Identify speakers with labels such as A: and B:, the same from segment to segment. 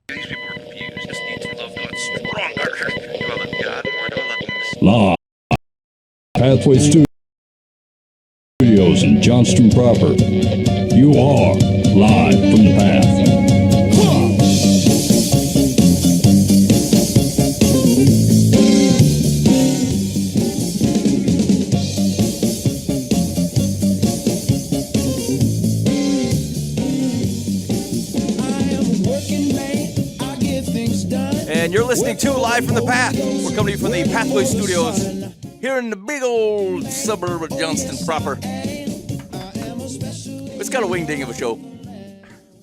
A: These people are confused. Just need to love God stronger. Do I love God more? Do I love Him?
B: Live. Pathway Studios in Johnston proper. You are live from the path.
C: And you're listening to Live from the Path. We're coming to you from the Pathway Studios here in the big old suburb of Johnston proper. It's got a wing-ding of a show.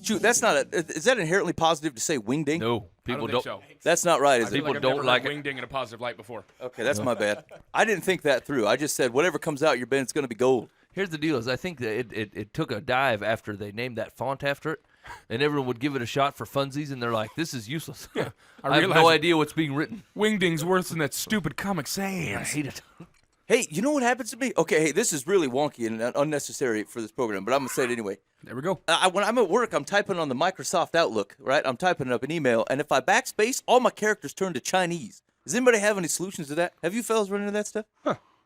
C: Shoot, that's not is that inherently positive to say wing-ding?
D: No, people
E: don't think so.
C: That's not right, is it?
D: People
E: I've
D: don't
E: never
D: like
E: heard
D: it.
E: wing ding in a positive light before.
C: Okay, that's my bad. I didn't think that through. I just said whatever comes out your bin, it's going to be gold.
D: Here's the deal: is I think that it took a dive after they named that font after it, and everyone would give it a shot for funsies, and they're like, "This is useless."
E: I
D: I have
E: realize
D: no
E: it.
D: idea what's being written.
E: Wing ding's worse than that stupid Comic
D: I
E: Sans.
D: hate it.
C: Hey, you know what happens to me? Okay, hey, this is really wonky and unnecessary for this program, but I'm going to say it anyway.
E: There we go.
C: When I'm at work, I'm typing on the Microsoft Outlook, right? I'm typing up an email, and if I backspace, all my characters turn to Chinese. Does anybody have any solutions to that? Have you fellas run into that stuff?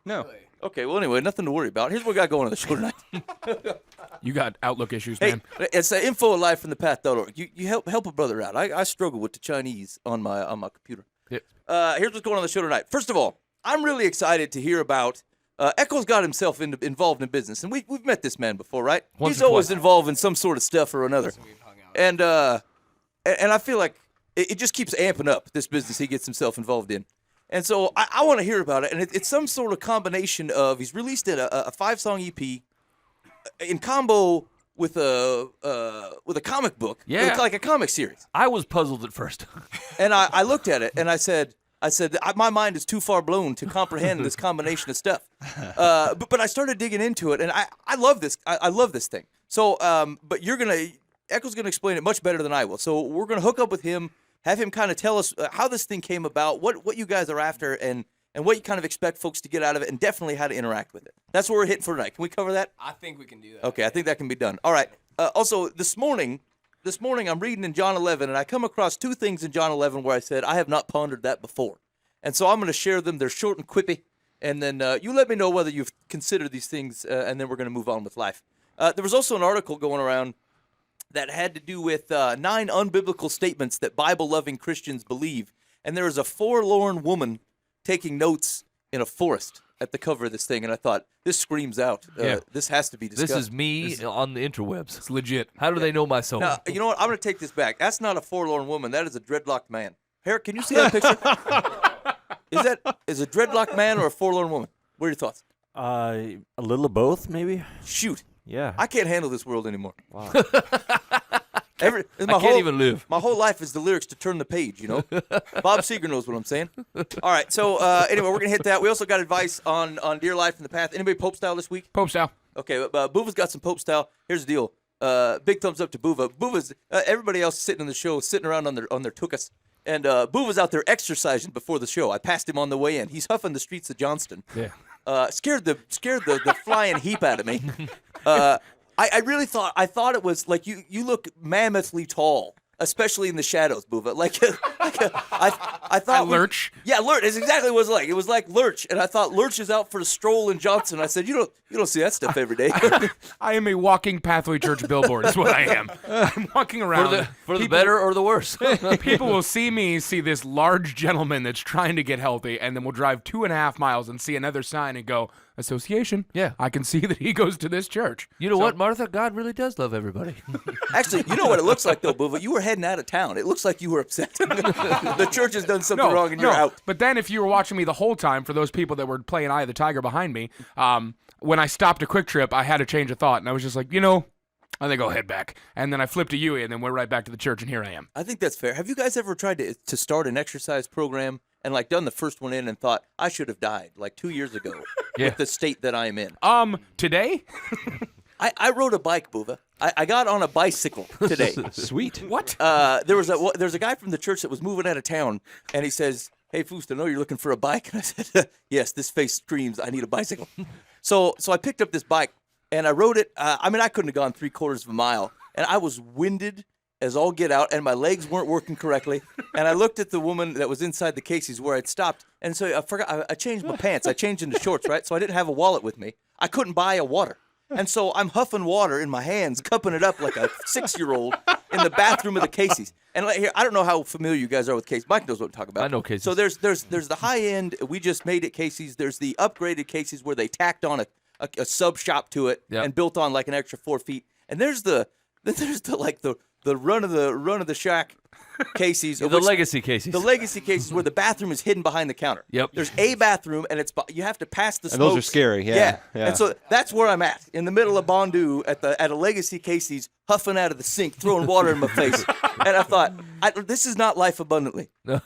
E: No.
C: Okay, well, anyway, nothing to worry about. Here's what we got going on the show tonight.
E: You got Outlook issues,
C: Hey,
E: man.
C: it's info at livefromthepath.org. You help a brother out. I struggle with the Chinese on my computer.
D: Yeah.
C: Here's what's going on the show tonight. First of all, I'm really excited to hear about Echo's got himself involved in business, and we've met this man before, right?
D: Once
C: He's
D: or
C: always
D: twice.
C: involved in some sort of stuff or another. And I feel like it just keeps amping up, this business he gets himself involved in. And so I want to hear about it, and it's some sort of combination of he's released a 5-song EP in combo with a comic book,
D: Yeah.
C: like a comic series.
D: I was puzzled at first.
C: And I looked at it and I said, my mind is too far blown to comprehend this combination of stuff. But I started digging into it, and I love this. I love this thing. So, but Echo's gonna explain it much better than I will. So we're gonna hook up with him, have him kind of tell us how this thing came about, what you guys are after, and what you kind of expect folks to get out of it, and definitely how to interact with it. That's what we're hitting for tonight. Can we cover that?
F: I think we can do that.
C: Okay, I think that can be done. All right. Also, this morning I'm reading in John 11, and I come across two things in John 11 where I said, I have not pondered that before. And so I'm going to share them. They're short and quippy. And then you let me know whether you've considered these things, and then we're going to move on with life. There was also an article going around that had to do with 9 unbiblical statements that Bible-loving Christians believe. And there was a forlorn woman taking notes in a forest at the cover of this thing, and I thought, this screams out.
D: Yeah.
C: This has to be discussed.
D: This is me on the interwebs.
E: It's legit.
D: How do they know my soul?
C: Now, you know what? I'm going to take this back. That's not a forlorn woman. That is a dreadlocked man. Herrick, can you see that picture? Is a dreadlocked man or a forlorn woman? What are your thoughts?
G: A little of both, maybe.
C: Shoot.
G: Yeah.
C: I can't handle this world anymore.
G: Wow.
D: I can't even live.
C: My whole life is the lyrics to turn the page, you know? Bob Seger knows what I'm saying. All right, so anyway, we're going to hit that. We also got advice on Dear Life from the Path. Anybody Pope style this week?
E: Pope style.
C: Okay, Buva's got some Pope style. Here's the deal. Big thumbs up to Buva. Buva's everybody else sitting in the show, sitting around on their tuchus. And Buva's out there exercising before the show. I passed him on the way in. He's huffing the streets of Johnston.
E: Yeah.
C: Scared the flying heap out of me. I really thought it was like you look mammothly tall, especially in the shadows, Buva. I thought
E: Lurch?
C: Yeah, Lurch is exactly what it was like. It was like Lurch, and I thought Lurch is out for a stroll in Johnson. I said, you don't see that stuff every day.
E: I am a walking Pathway Church billboard, is what I am. I'm walking around.
D: For the better or the worse.
E: People will see me, see this large gentleman that's trying to get healthy, and then we'll drive 2.5 miles and see another sign and go, Association.
D: Yeah.
E: I can see that he goes to this church.
D: You know what, Martha? God really does love everybody.
C: Actually, you know what it looks like, though, Buva? You were heading out of town. It looks like you were upset. The church has done something wrong, and you're out.
E: But then if you were watching me the whole time, for those people that were playing Eye of the Tiger behind me, when I stopped a Quick Trip, I had a change of thought, and I was just like, I think I'll head back. And then I flipped to Yui, and then we're right back to the church, and here I am.
C: I think that's fair. Have you guys ever tried to start an exercise program and done the first one in and thought, I should have died 2 years ago
D: Yeah.
C: with the state that I am in?
E: Today?
C: I rode a bike, Buva. I got on a bicycle today.
G: Sweet.
E: What?
C: There's a guy from the church that was moving out of town, and he says, hey, Foost, I know you're looking for a bike. And I said, yes, this face screams, I need a bicycle. So I picked up this bike, and I rode it. I couldn't have gone 3/4 of a mile, and I was winded as all get out, and my legs weren't working correctly. And I looked at the woman that was inside the Casey's where I'd stopped, and so I forgot. I changed my pants. I changed into shorts, right? So I didn't have a wallet with me. I couldn't buy a water. And so I'm huffing water in my hands, cupping it up like a 6-year-old in the bathroom of the Casey's. And like here, I don't know how familiar you guys are with Casey's. Mike knows what I'm talking about.
D: I know Casey's.
C: So there's the high end we just made at Casey's. There's the upgraded Casey's where they tacked on a sub shop to it
D: Yep.
C: and built on like an extra 4 feet. And there's the run of the shack Casey's.
D: The
C: which-
D: legacy Casey's.
C: The legacy cases where the bathroom is hidden behind the counter.
D: Yep.
C: There's a bathroom, and you have to pass the
F: And those are
C: smokes.
F: scary, yeah, yeah.
C: And so that's where I'm at, in the middle of Bondu at a legacy Casey's, huffing out of the sink, throwing water in my face. And I thought, this is not life abundantly.
D: This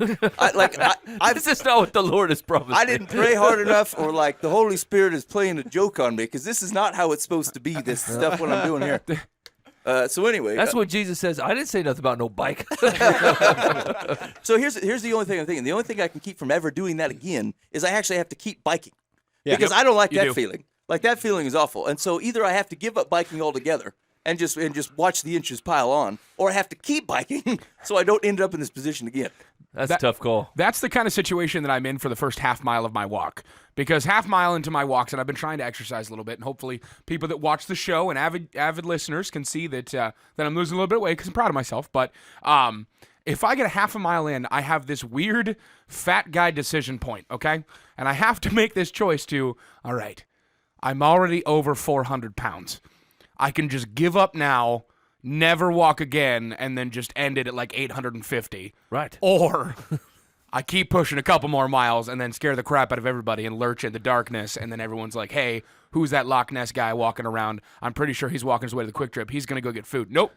D: is not what the Lord has promised.
C: I
D: me.
C: didn't pray hard enough, or like the Holy Spirit is playing a joke on me, because this is not how it's supposed to be. This stuff what I'm doing here. So anyway,
D: That's what Jesus says. I didn't say nothing about no bike.
C: so here's the only thing I'm thinking. The only thing I can keep from ever doing that again is I actually have to keep biking, because I don't like
E: you
C: that
E: do.
C: feeling. Like that feeling is awful. And so either I have to give up biking altogether and just watch the inches pile on, or I have to keep biking so I don't end up in this position again.
D: That's a tough call.
E: That's the kind of situation that I'm in for the first half mile of my walk. Because half mile into my walks, and I've been trying to exercise a little bit, and hopefully people that watch the show and avid listeners can see that I'm losing a little bit of weight because I'm proud of myself. But if I get a half a mile in, I have this weird fat guy decision point, okay? And I have to make this choice to, all right, I'm already over 400 pounds. I can just give up now, never walk again, and then just end it at like 850.
D: Right.
E: Or I keep pushing a couple more miles and then scare the crap out of everybody and lurch in the darkness, and then everyone's like, hey, who's that Loch Ness guy walking around? I'm pretty sure he's walking his way to the Quick Trip. He's going to go get food. Nope,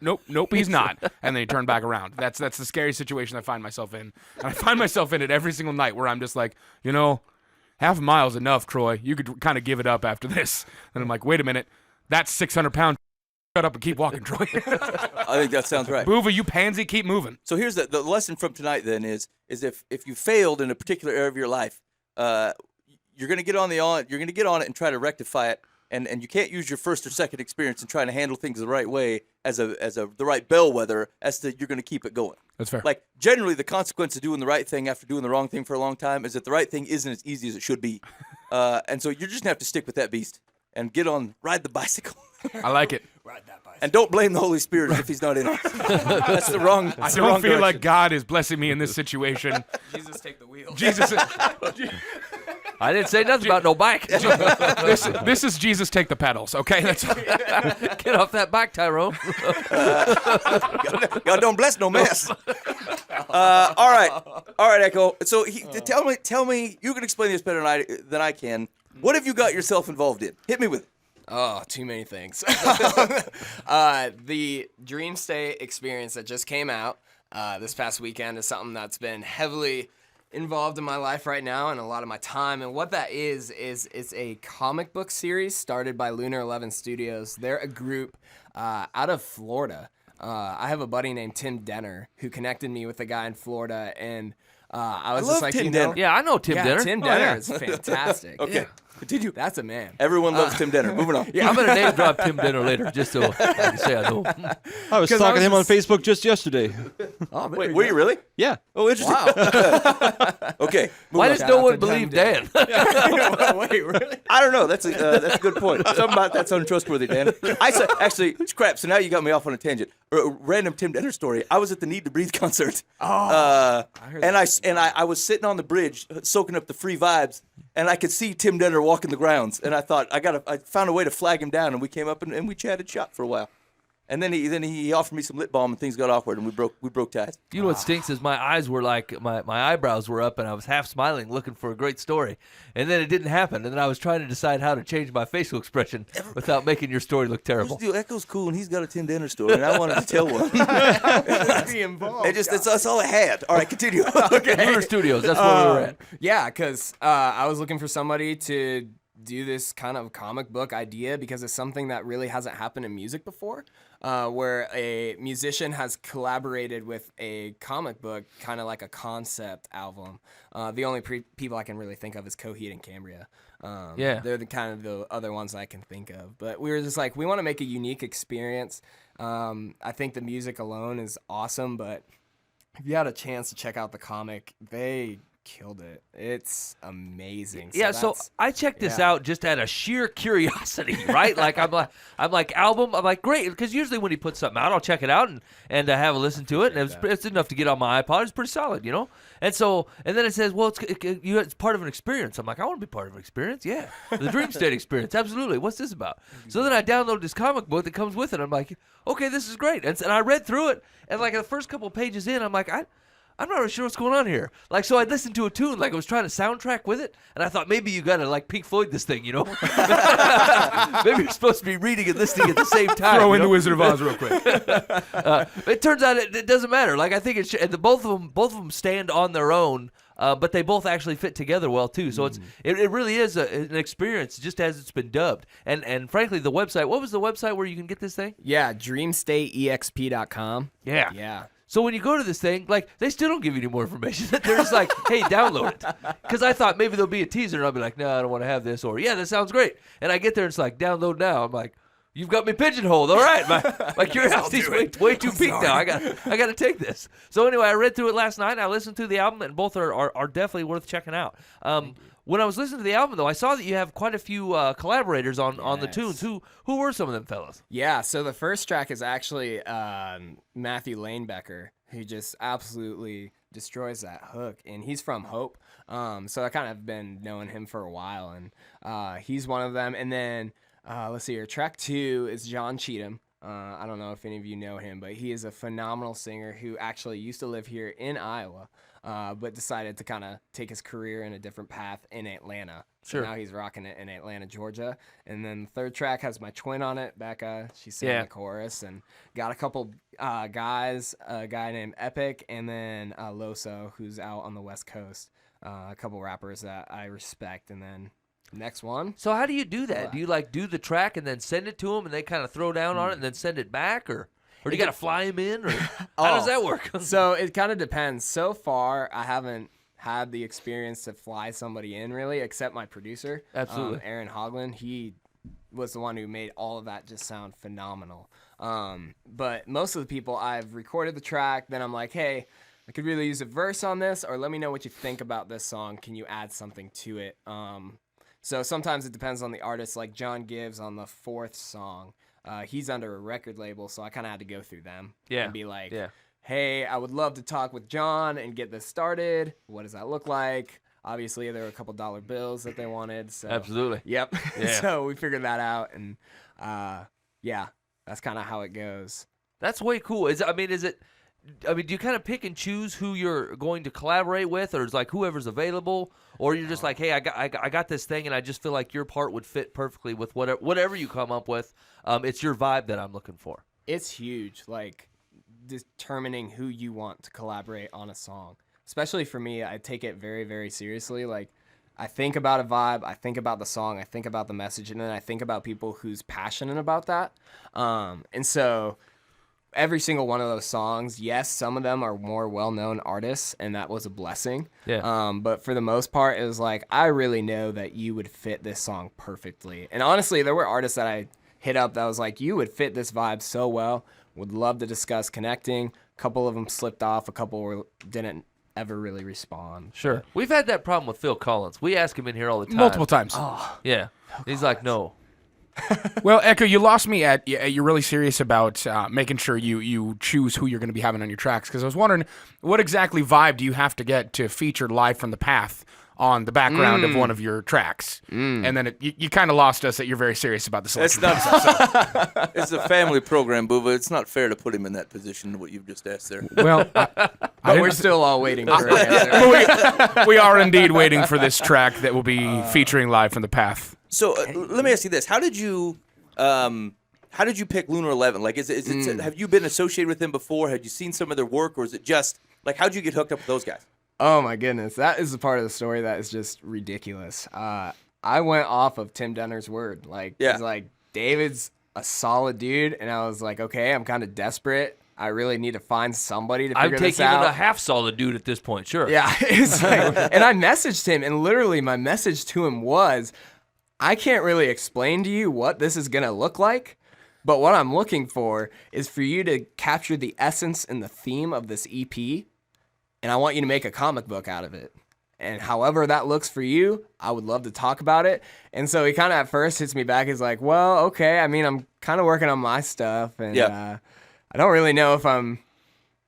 E: he's not. And then he turned back around. That's the scary situation I find myself in. And I find myself in it every single night where I'm just like, half a mile's enough, Troy. You could kind of give it up after this. And I'm like, wait a minute. That's 600 pounds. Shut up and keep walking, Troy.
C: I think that sounds right.
E: Boova, you pansy, keep moving.
C: So here's the lesson from tonight then is if you failed in a particular area of your life, you're going to get on it and try to rectify it, and you can't use your first or second experience in trying to handle things the right way as the right bellwether as to you're going to keep it going.
E: That's fair.
C: Like generally the consequence of doing the right thing after doing the wrong thing for a long time is that the right thing isn't as easy as it should be. And so you're just going to have to stick with that beast and ride the bicycle.
E: I like it.
C: And don't blame the Holy Spirit if he's not in it. That's the wrong.
E: I don't feel like God is blessing me in this situation.
H: Jesus, take the wheel.
E: Jesus,
D: I didn't say nothing about no bike.
E: this is Jesus take the pedals, okay? That's
D: Get off that bike, Tyrone.
C: God don't bless no mess. All right, Echo. So tell me. You can explain this better than I can. What have you got yourself involved in? Hit me with it.
H: Oh, too many things. The Dream State experience that just came out this past weekend is something that's been heavily involved in my life right now and a lot of my time. And what that is it's a comic book series started by Lunar 11 Studios. They're a group out of Florida. I have a buddy named Tim Denner who connected me with a guy in Florida, and I was
C: love
H: just like,
C: Tim
H: you know,
C: Denner.
D: Yeah, I know Tim Denner.
H: Tim
D: Oh,
H: Denner
D: yeah.
H: is fantastic.
C: Okay, continue.
H: That's a man.
C: Everyone loves Tim Denner. Moving on.
D: I'm going to name drop Tim Denner later just so I can say I know him.
F: I was
H: 'Cause I
F: talking
H: was
F: to him on
H: just-
F: Facebook just yesterday.
H: Oh,
C: Wait, were you really?
F: Yeah.
C: Oh, interesting.
H: Wow.
C: Okay.
D: Why does
H: Shout
D: no
H: out
D: one
H: to
D: believe
H: Tim
D: Dan?
H: Wait, really?
C: I don't know. That's a good point. Something about that's untrustworthy, Dan. I said actually, crap. So now you got me off on a tangent. A random Tim Denner story. I was at the Need to Breathe concert.
H: I heard
C: And I was sitting on the bridge soaking up the free vibes, and I could see Tim Denner walking the grounds, and I thought I found a way to flag him down, and we came up and we chatted shop for a while, and then he offered me some lip balm, and things got awkward, and we broke ties.
D: You know what stinks is my eyes were like, my eyebrows were up and I was half smiling looking for a great story. And then it didn't happen. And then I was trying to decide how to change my facial expression without making your story look terrible.
C: Dude, Echo's cool, and he's got a Tim Denner story, and I wanted to tell one.
H: be involved.
C: That's all I had. All right, continue.
D: Lunar Studios, that's where we were at.
H: Yeah, because I was looking for somebody to do this kind of comic book idea because it's something that really hasn't happened in music before, where a musician has collaborated with a comic book, kind of like a concept album. The only people I can really think of is Coheed and Cambria.
D: Yeah.
H: They're the kind of the other ones I can think of. But we were just like, we want to make a unique experience I think the music alone is awesome, but if you had a chance to check out the comic, they killed it. It's amazing.
D: Yeah, so
H: that's-
D: I checked this
H: yeah.
D: out just out of sheer curiosity, right? Like I'm like album. I'm like great because usually when he puts something out, I'll check it out and have a listen to it, and it's enough to get on my iPod. It's pretty solid, you know. And then it says, well, it's part of an experience. I'm like, I want to be part of an experience. Yeah, the Dream State experience, absolutely. What's this about? So then I download this comic book that comes with it. I'm like, okay, this is great. And I read through it, and like the first couple of pages in, I'm like, I'm not really sure what's going on here. Like, so I listened to a tune, like I was trying to soundtrack with it, and I thought maybe you got to like Pink Floyd this thing, you know? Maybe you're supposed to be reading and listening at the same time.
E: Throw
D: you
E: in
D: know?
E: the Wizard of Oz real quick.
D: It turns out it doesn't matter. Like I think both of them stand on their own, but they both actually fit together well too. So it really is an experience, just as it's been dubbed. And frankly, the website. What was the website where you can get this thing?
H: Yeah, dreamstateexp.com.
D: Yeah.
H: Yeah.
D: So when you go to this thing, like, they still don't give you any more information. They're just like, hey, download it. Because I thought maybe there'll be a teaser, and I'll be like, no, I don't want to have this. Or, yeah, that sounds great. And I get there, and it's like, download now. I'm like, you've got me pigeonholed. All right. My curiosity's way too peaked now. I got to take this. So anyway, I read through it last night. I listened to the album, and both are definitely worth checking out. When I was listening to the album, though, I saw that you have quite a few collaborators on the tunes. Who were some of them fellas?
H: Yeah, so the first track is actually Matthew Lanebecker, who just absolutely destroys that hook, and he's from Hope. So I kind of been knowing him for a while, and he's one of them. And then let's see here, track 2 is John Cheatham. I don't know if any of you know him, but he is a phenomenal singer who actually used to live here in Iowa, but decided to kind of take his career in a different path in Atlanta. So
D: Sure.
H: now he's rocking it in Atlanta, Georgia. And then the third track has my twin on it, Becca. She's singing the chorus. And got a couple guys, a guy named Epic, and then Loso, who's out on the West Coast. A couple rappers that I respect. And then next one.
D: So how do you do that? Do you like do the track and then send it to them, and they kind of throw down on it and then send it back, or do you got to fly them in, or how does that work?
H: So it kind of depends. So far, I haven't had the experience to fly somebody in really, except my producer,
D: Absolutely.
H: Aaron Hogland. He was the one who made all of that just sound phenomenal. But most of the people, I've recorded the track, then I'm like, hey, I could really use a verse on this, or let me know what you think about this song. Can you add something to it? So sometimes it depends on the artist. Like John Gibbs on the 4th song, he's under a record label, so I kind of had to go through them and be like, hey, I would love to talk with John and get this started. What does that look like? Obviously, there were a couple dollar bills that they wanted. So.
D: Absolutely.
H: Yep.
D: Yeah.
H: So we figured that out, and yeah, that's kind of how it goes.
D: That's way cool. Do you kind of pick and choose who you're going to collaborate with, or is like whoever's available, or you're just like, hey, I got this thing, and I just feel like your part would fit perfectly with whatever you come up with. It's your vibe that I'm looking for.
H: It's huge, like determining who you want to collaborate on a song. Especially for me, I take it very, very seriously. Like, I think about a vibe, I think about the song, I think about the message, and then I think about people who's passionate about that. And so every single one of those songs, yes, some of them are more well-known artists, and that was a blessing.
D: Yeah.
H: But for the most part, it was like, I really know that you would fit this song perfectly. And honestly, there were artists that I hit up that was like, you would fit this vibe so well, would love to discuss connecting. A couple of them slipped off, a couple didn't ever really respond.
D: Sure. We've had that problem with Phil Collins. We ask him in here all the time.
E: Multiple times.
D: Yeah. He's like, no.
E: Well, Echo, you lost me at you're really serious about making sure you choose who you're going to be having on your tracks, because I was wondering what exactly vibe do you have to get to feature Live from the Path on the background of one of your tracks, and then you kind of lost us that you're very serious about the selection.
C: It's a family program, Booba. It's not fair to put him in that position, what you've just asked there.
E: Well,
H: But we're still all waiting for an answer.
E: we are indeed waiting for this track that will be featuring Live from the Path.
C: So let me ask you this: How did you pick Lunar 11? Like, is it have you been associated with them before? Had you seen some of their work, or is it just like how'd you get hooked up with those guys?
H: Oh my goodness, that is the part of the story that is just ridiculous. I went off of Tim Denner's word. Like, he's like, David's a solid dude, and I was like, okay, I'm kind of desperate. I really need to find somebody to figure this out.
D: I'm taking a half solid dude at this point. Sure.
H: Yeah, it's like, and I messaged him, and literally my message to him was, I can't really explain to you what this is gonna look like, But what I'm looking for is for you to capture the essence and the theme of this EP, and I want you to make a comic book out of it. And however that looks for you, I would love to talk about it. And so he kind of at first hits me back. He's like, well, okay. I mean, I'm kind of working on my stuff, and I don't really know if I'm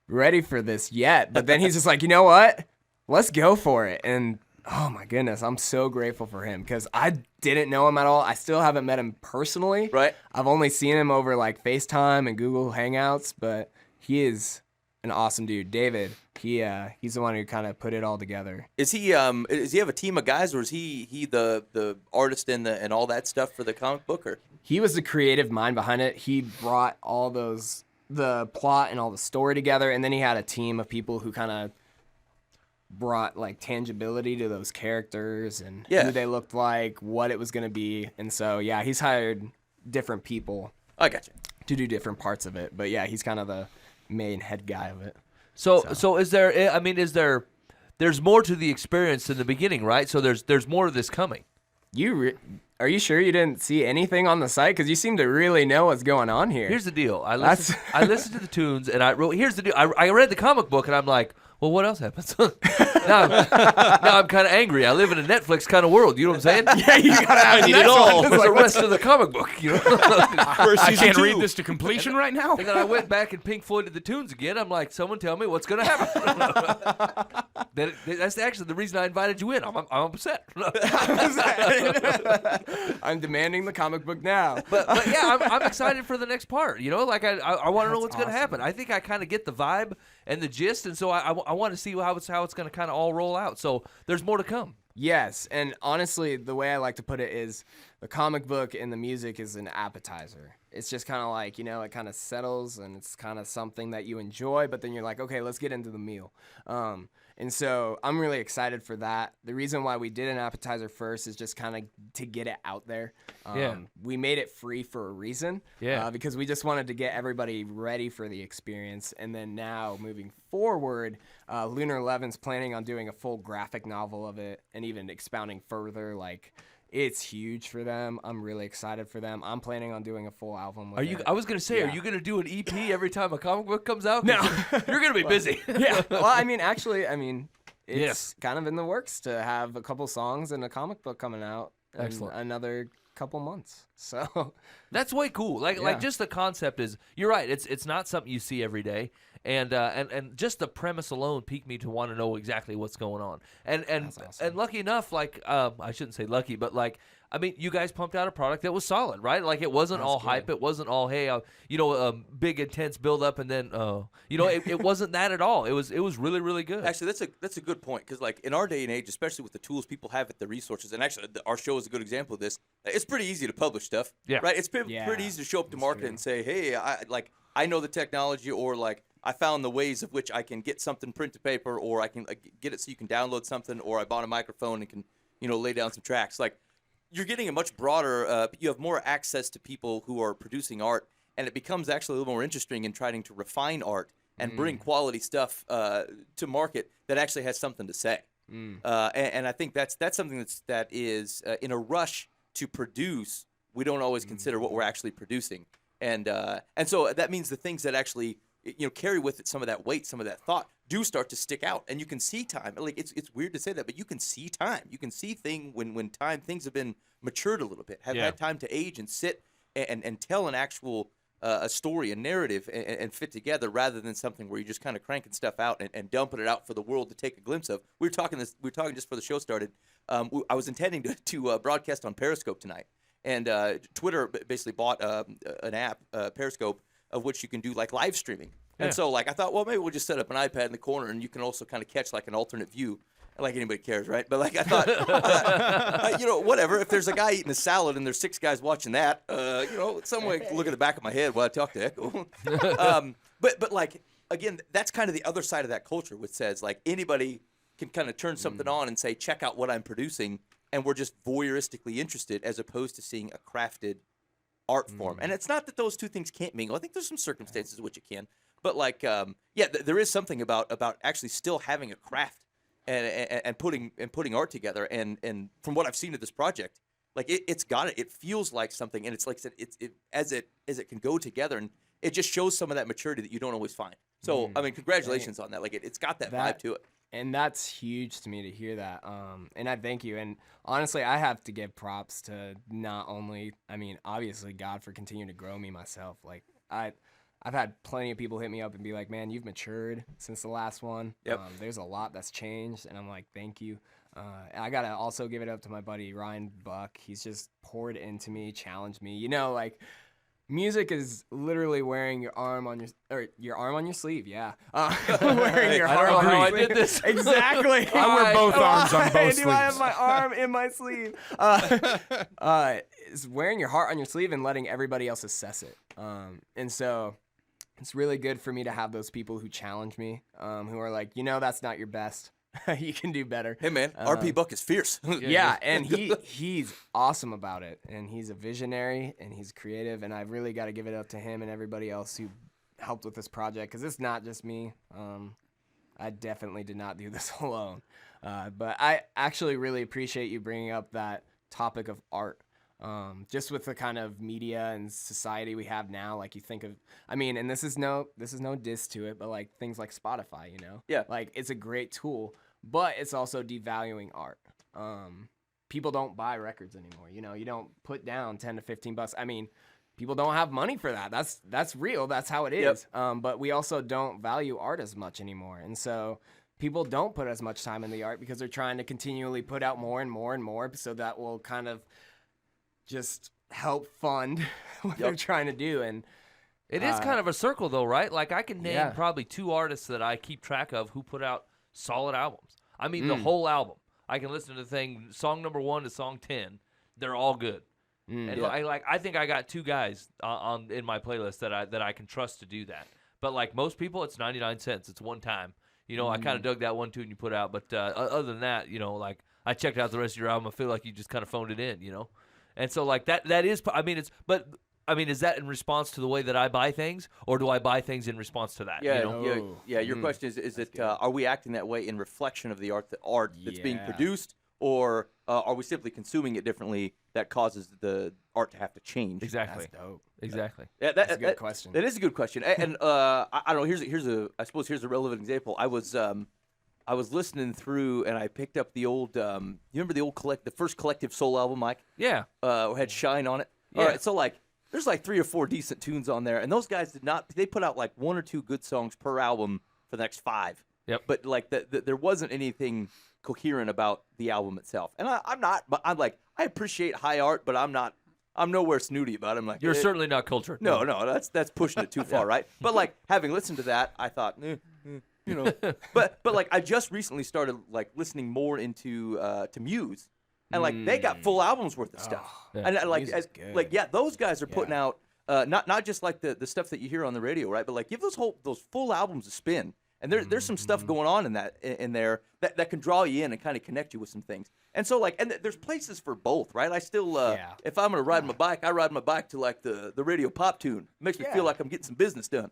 H: ready for this yet. But then he's just like, you know what? Let's go for it. And oh my goodness, I'm so grateful for him because I didn't know him at all. I still haven't met him personally.
C: Right.
H: I've only seen him over like FaceTime and Google Hangouts, but he is an awesome dude. David, he's the one who kind of put it all together.
C: Does he have a team of guys, or is he the artist and all that stuff for the comic book? Or
H: He was the creative mind behind it. He brought all the plot and all the story together, and then he had a team of people who kind of brought like tangibility to those characters and who they looked like, what it was going to be. And so he's hired different people
C: I got you.
H: to do different parts of it. But he's kind of the main head guy of it.
D: So is there? I mean, there's more to the experience in the beginning, right? So there's more of this coming.
H: Are you sure you didn't see anything on the site? Because you seem to really know what's going on here.
D: Here's the deal. I listened to the tunes, and I wrote. Here's the deal. I read the comic book, and I'm like, well, what else happens? now I'm kind of angry. I live in a Netflix kind of world. You know what I'm saying?
H: Yeah, you gotta have
C: need it all.
D: Where's the rest of the comic book? You know.
E: I can't read this to completion right now.
D: And then I went back and Pink Floyded the tunes again. I'm like, someone tell me what's going to happen. That's actually the reason I invited you in. I'm upset.
H: I'm demanding the comic book now.
D: But yeah, I'm excited for the next part. You know, like I want to know what's going to happen. I think I kind of get the vibe and the gist, and so I want to see how it's going to kind of all roll out. So there's more to come.
H: Yes, and honestly, the way I like to put it is the comic book and the music is an appetizer. It's just kind of like, it kind of settles and it's kind of something that you enjoy, but then you're like, okay, let's get into the meal. And so I'm really excited for that. The reason why we did an appetizer first is just kind of to get it out there. We made it free for a reason. Because we just wanted to get everybody ready for the experience. And then now moving forward, Lunar 11's planning on doing a full graphic novel of it and even expounding further. Like, it's huge for them. I'm really excited for them. I'm planning on doing a full album with it.
D: I was going to say, are you going to do an EP every time a comic book comes out?
H: No.
D: You're going to be busy.
H: Yeah. Well, it's kind of in the works to have a couple songs and a comic book coming out in another couple months. So
D: that's way cool. Like just the concept is, you're right. It's not something you see every day. And just the premise alone piqued me to want to know exactly what's going on. And
H: awesome.
D: And lucky enough, like I shouldn't say lucky, but like, I mean, you guys pumped out a product that was solid, right? Like it wasn't all hype. It wasn't all, hey, big intense build up and then it wasn't that at all. It was really, really good.
C: Actually, that's a good point, because like in our day and age, especially with the tools people have at the resources, and actually our show is a good example of this. It's pretty easy to publish stuff.
D: Yeah.
C: Right. It's pretty easy to show up to market and say, hey, I know the technology, or like I found the ways of which I can get something print to paper, or I can get it so you can download something, or I bought a microphone and can lay down some tracks. Like, you're getting a much broader, you have more access to people who are producing art, and it becomes actually a little more interesting in trying to refine art and bring quality stuff to market that actually has something to say. And I think that's something that is in a rush to produce, we don't always consider what we're actually producing. And so that means the things that actually carry with it some of that weight, some of that thought, do start to stick out, and you can see time. Like it's weird to say that, but you can see time. You can see when things have been matured a little bit, have had time to age and sit and tell an actual a story, a narrative, and fit together, rather than something where you're just kind of cranking stuff out and dumping it out for the world to take a glimpse of. We were talking just before the show started. I was intending to broadcast on Periscope tonight, and Twitter basically bought an app, Periscope, of which you can do like live streaming. And so like I thought, well, maybe we'll just set up an iPad in the corner, and you can also kind of catch like an alternate view. Like anybody cares, right? But like I thought, whatever. If there's a guy eating a salad and there's 6 guys watching that, some way look at the back of my head while I talk to Echo. But like again, that's kind of the other side of that culture, which says like anybody can kind of turn something on and say, check out what I'm producing, and we're just voyeuristically interested, as opposed to seeing a crafted art form. And it's not that those two things can't mingle. I think there's some circumstances in which it can. But like, there is something about actually still having a craft and putting art together. And from what I've seen of this project, like it's got it. It feels like something, and it's like I said, as it can go together, and it just shows some of that maturity that you don't always find. So I mean, congratulations on that. Like it's got that vibe to it.
H: And that's huge to me to hear that. And I thank you. And honestly, I have to give props to not only, I mean, obviously God for continuing to grow me myself. Like I've had plenty of people hit me up and be like, man, you've matured since the last one.
C: Yep.
H: There's a lot that's changed. And I'm like, thank you. And I got to also give it up to my buddy, Ryan Buck. He's just poured into me, challenged me, like, music is literally wearing your arm on your sleeve. Yeah, wearing your heart on your
D: I
H: sleeve.
D: did this.
H: Exactly.
E: I wear both arms on both
H: Do I have
E: sleeves.
H: my arm in my sleeve? It's wearing your heart on your sleeve and letting everybody else assess it. And so it's really good for me to have those people who challenge me, who are like, that's not your best. You can do better.
C: Hey man, RP Buck is fierce.
H: Yeah, and he's awesome about it, and he's a visionary, and he's creative, and I've really got to give it up to him and everybody else who helped with this project, because it's not just me. I definitely did not do this alone, but I actually really appreciate you bringing up that topic of art. Just with the kind of media and society we have now, like you think of, and this is no diss to it, but like things like Spotify,
C: Yeah.
H: like it's a great tool, but it's also devaluing art. People don't buy records anymore. You don't put down $10 to $15. People don't have money for that. That's real. That's how it is. But we also don't value art as much anymore, and so people don't put as much time in the art because they're trying to continually put out more and more and more, so that will kind of just help fund what they're trying to do. And
D: It is kind of a circle, though, right? Like, I can name
H: Yeah.
D: probably 2 artists that I keep track of who put out solid albums. The whole album. I can listen to the thing, song number 1 to song 10. They're all good. And I think I got 2 guys in my playlist that I can trust to do that. But like most people, it's 99 cents. It's one time. I kind of dug that one too, and you put out. But other than that, like I checked out the rest of your album. I feel like you just kind of phoned it in, And so like that is. Is that in response to the way that I buy things, or do I buy things in response to that?
C: Yeah. Your question is it are we acting that way in reflection of the art that's being produced, or are we simply consuming it differently that causes the art to have to change?
D: Exactly.
H: that's dope.
D: Exactly.
C: Yeah,
H: That's a good question.
C: That is a good question, and I don't know. Here's a relevant example. I was listening through, and I picked up the old. You remember the first Collective Soul album, Mike?
D: Yeah.
C: Had Shine on it.
D: Yeah.
C: All right, so like there's like 3 or 4 decent tunes on there, and those guys they put out like 1 or 2 good songs per album for the next 5.
D: Yep.
C: But like there wasn't anything coherent about the album itself, and I'm not. But I'm like I appreciate high art, but I'm not. I'm nowhere snooty about it. I'm like
D: You're certainly not cultured.
C: no, that's pushing it too far, right? But like having listened to that, I thought, but like I just recently started like listening more into to Muse, and like they got full albums worth of stuff, and like
H: Muse is good.
C: those guys are putting out not just like the stuff that you hear on the radio, right? But like give those full albums a spin. And there's some stuff going on in there that can draw you in and kind of connect you with some things. And so there's places for both, right? I still if I'm gonna ride my bike, I ride my bike to like the radio pop tune. It makes me feel like I'm getting some business done.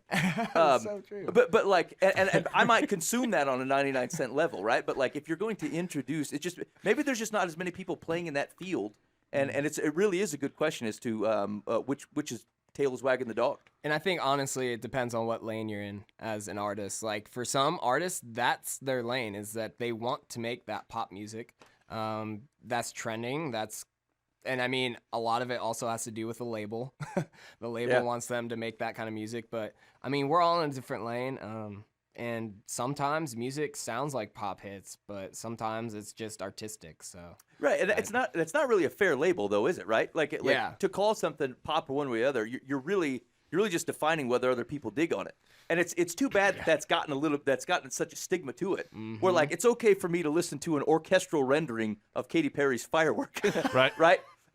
H: So true.
C: But like and I might consume that on a 99-cent level, right? But like if you're going to introduce, it's just maybe there's just not as many people playing in that field, and it really is a good question as to which is tail is wagging the dog.
H: And I think honestly, it depends on what lane you're in as an artist. Like for some artists, that's their lane, is that they want to make that pop music. That's trending. And a lot of it also has to do with the label. The label wants them to make that kind of music. But we're all in a different lane. And sometimes music sounds like pop hits, but sometimes it's just artistic. So
C: right, and it's not really a fair label though, is it? Right, like to call something pop or one way or the other, you're really just defining whether other people dig on it. And it's too bad that's gotten such a stigma to it. Where like it's okay for me to listen to an orchestral rendering of Katy Perry's Firework,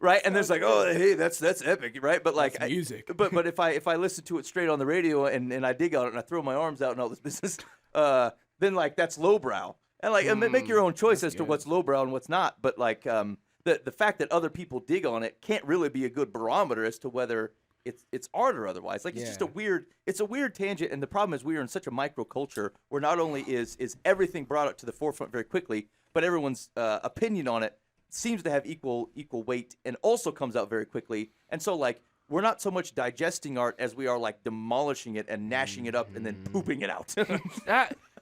C: right, and there's like, oh, hey, that's epic, right? But like
E: That's music.
C: But if I listen to it straight on the radio and I dig on it and I throw my arms out and all this business, then like that's lowbrow. And like and make your own choice as to what's lowbrow and what's not. But like the fact that other people dig on it can't really be a good barometer as to whether it's art or otherwise. Like it's just a weird tangent, and the problem is we are in such a microculture where not only is everything brought up to the forefront very quickly, but everyone's opinion on it seems to have equal weight and also comes out very quickly. And so like we're not so much digesting art as we are like demolishing it and gnashing it up and then pooping it out.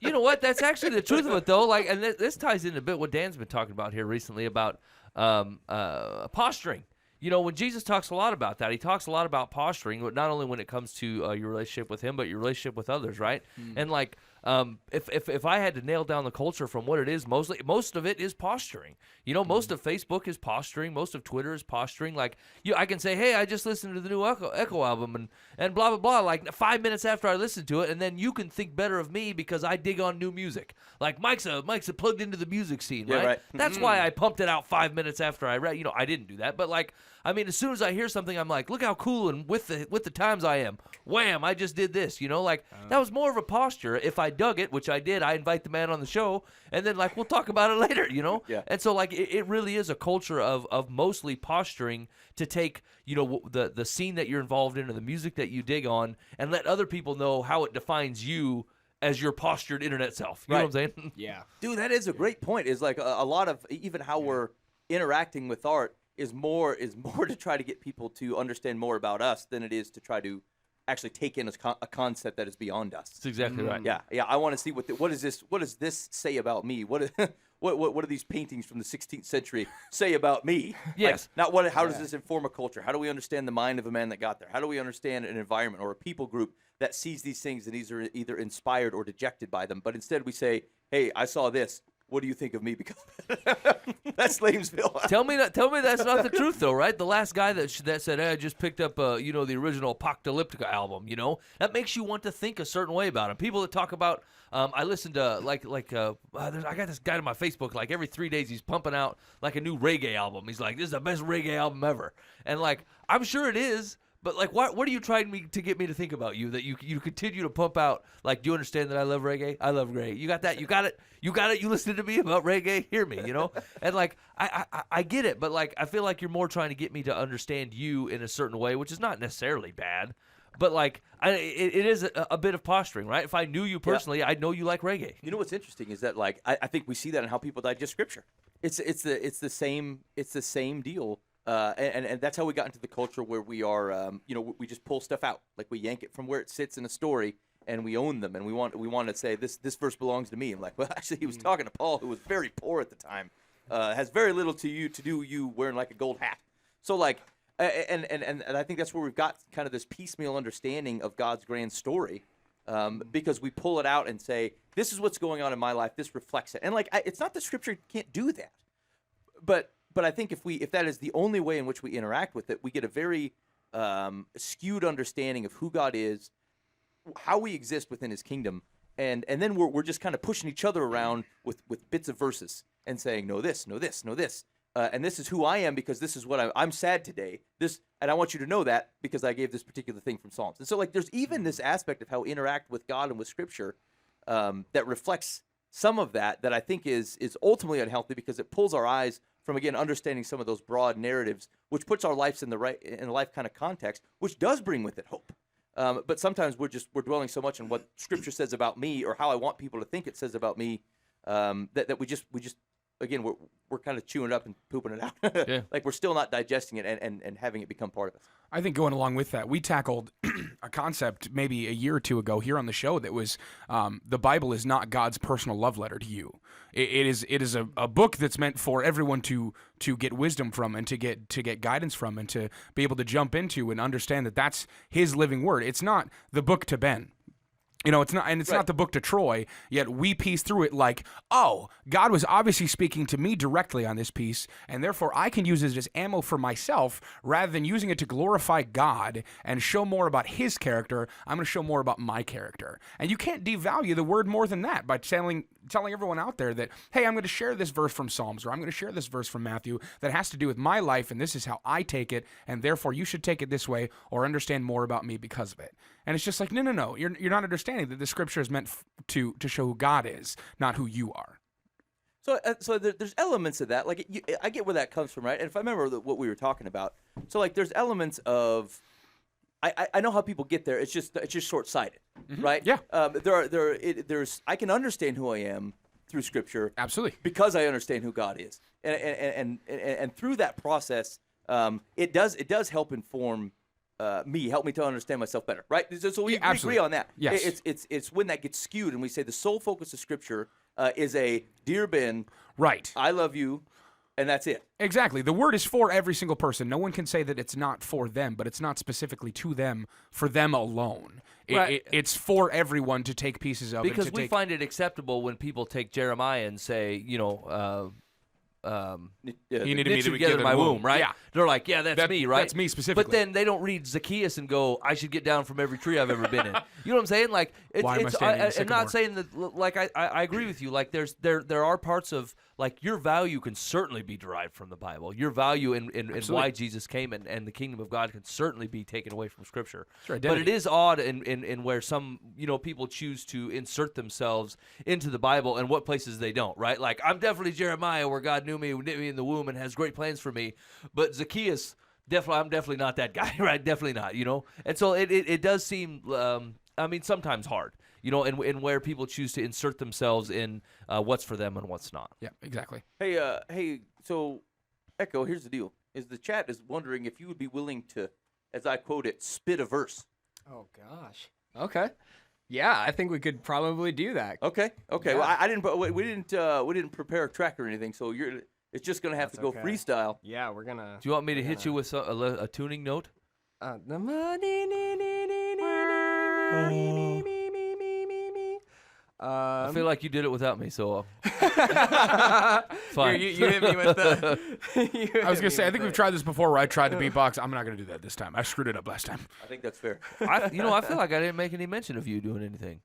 D: You know what? That's actually the truth of it, though. Like, and this ties in a bit what Dan's been talking about here recently about posturing. You know, when Jesus talks a lot about that, he talks a lot about posturing, but not only when it comes to your relationship with him, but your relationship with others, right? And like, if I had to nail down the culture from what it is, most of it is posturing. You know, most of Facebook is posturing, most of Twitter is posturing. Like, I can say, hey, I just listened to the new Echo album and blah blah blah. Like 5 minutes after I listened to it, and then you can think better of me because I dig on new music. Like Mike's a plugged into the music scene, right?
C: Right.
D: That's why I pumped it out 5 minutes after I read. You know, I didn't do that, but like, I mean, as soon as I hear something, I'm like, look how cool and with the times I am. Wham! I just did this. You know, like that was more of a posture. If I dug it, which I did, I invite the man on the show, and then like we'll talk about it later. You know.
C: Yeah.
D: And so like it really is a culture of mostly posturing to take the scene that you're involved in or the music that you dig on and let other people know how it defines you as your postured internet self. You know what I'm saying?
H: Yeah.
C: Dude, that is a great point. Is like a lot of even how we're interacting with art is more to try to get people to understand more about us than it is to try to actually take in a concept that is beyond us.
D: That's exactly right.
C: Yeah. I want to see what does this say about me? What do these paintings from the 16th century say about me?
D: Yes.
C: Like, how does this inform a culture? How do we understand the mind of a man that got there? How do we understand an environment or a people group that sees these things and these are either inspired or dejected by them? But instead we say, hey, I saw this. What do you think of me? Because that's Lamesville.
D: Tell me that's not the truth though, right? The last guy that said, "Hey, I just picked up the original Apocalyptica album," that makes you want to think a certain way about him. People that talk about, I listen to I got this guy on my Facebook. Like every 3 days, he's pumping out like a new reggae album. He's like, "This is the best reggae album ever," and like I'm sure it is. But like, what are you trying to get me to think about you? That you continue to pump out? Like, do you understand that I love reggae? I love reggae. You got that? You got it? You got it? You listening to me about reggae? Hear me, And like, I get it, but like, I feel like you're more trying to get me to understand you in a certain way, which is not necessarily bad. But like, it is a bit of posturing, right? If I knew you personally, I'd know you like reggae.
C: You know what's interesting is that like I think we see that in how people digest scripture. It's the same deal. And that's how we got into the culture where we are, we just pull stuff out. Like we yank it from where it sits in a story and we own them. And we want to say this verse belongs to me. I'm like, well, actually, he was talking to Paul, who was very poor at the time, has very little to do you wearing like a gold hat. So like, and I think that's where we've got kind of this piecemeal understanding of God's grand story, because we pull it out and say, this is what's going on in my life. This reflects it. And like, it's not that Scripture can't do that, but I think if that is the only way in which we interact with it, we get a very skewed understanding of who God is, how we exist within His kingdom, and then we're just kind of pushing each other around with bits of verses and saying, no this, no this, no this, and this is who I am because this is what I'm sad today. And I want you to know that because I gave this particular thing from Psalms. And so like there's even this aspect of how we interact with God and with Scripture that reflects some of that I think is ultimately unhealthy because it pulls our eyes from, again, understanding some of those broad narratives, which puts our lives in a life kind of context, which does bring with it hope. But sometimes we're dwelling so much on what Scripture says about me or how I want people to think it says about me that we just again we're kind of chewing it up and pooping it out.
D: Yeah.
C: Like we're still not digesting it and having it become part of us.
E: I think going along with that, we tackled a concept maybe a year or two ago here on the show that was the Bible is not God's personal love letter to you. It is a book that's meant for everyone to get wisdom from and to get guidance from and to be able to jump into and understand that that's His living word. It's not the book to Ben. It's not, and it's not the book to Troy, yet we piece through it like, oh, God was obviously speaking to me directly on this piece, and therefore I can use it as ammo for myself rather than using it to glorify God and show more about His character. I'm going to show more about my character. And you can't devalue the word more than that by telling everyone out there that, hey, I'm going to share this verse from Psalms or I'm going to share this verse from Matthew that has to do with my life, and this is how I take it, and therefore you should take it this way or understand more about me because of it. And it's just like, no, you're not understanding that the Scripture is meant to show who God is, not who you are.
C: So there's elements of that. Like I get where that comes from, right? And if I remember what we were talking about, so like there's elements of, I know how people get there. It's just short-sighted, right?
E: Yeah.
C: There's I can understand who I am through Scripture.
E: Absolutely.
C: Because I understand who God is, and through that process, it does help inform help me to understand myself better, right? So we agree on that.
E: Yes.
C: It's when that gets skewed, and we say the sole focus of Scripture is a dear Ben,
E: Right.
C: I love you, and that's it.
E: Exactly. The word is for every single person. No one can say that it's not for them, but it's not specifically to them, for them alone.
D: Right.
E: It's for everyone to take pieces of.
D: Because
E: and to
D: we
E: take,
D: find it acceptable when people take Jeremiah and say,
E: he
C: Yeah,
E: needed
D: knit
E: me to
D: you together in my womb, right?
E: Yeah.
D: They're like, yeah, that's me, right?
E: That's me specifically.
D: But then they don't read Zacchaeus and go, I should get down from every tree I've ever been in. You know what I'm saying? Like,
E: Why am I standing in a
D: I'm not
E: sycamore?
D: saying that. Like, I agree with you. Like, there are parts of like your value can certainly be derived from the Bible. Your value in why Jesus came and the kingdom of God can certainly be taken away from Scripture.
E: your
D: But
E: identity.
D: it is odd in where some people choose to insert themselves into the Bible and what places they don't. Right? Like, I'm definitely Jeremiah, where God knew me, knit me in the womb, and has great plans for me. But Zacchaeus, I'm definitely not that guy, right? Definitely not, And so it does seem, sometimes hard, and where people choose to insert themselves in what's for them and what's not.
E: Yeah, exactly.
C: Hey, so Echo, here's the deal: is the chat is wondering if you would be willing to, as I quote it, spit a verse.
H: Oh gosh. Okay. Yeah, I think we could probably do that.
C: Okay.
H: Yeah.
C: Well, I didn't. We didn't prepare a track or anything, so it's just gonna have to go
H: okay.
C: freestyle.
H: Yeah, we're gonna.
D: Do you want me to hit you with a tuning note?
H: The
D: I feel like you did it without me, so
H: you
D: fine.
H: hit me with the.
E: I was going to say, I think we've tried this before where I tried the beatbox. I'm not going to do that this time. I screwed it up last time.
C: I think that's fair.
D: I feel like I didn't make any mention of you doing anything.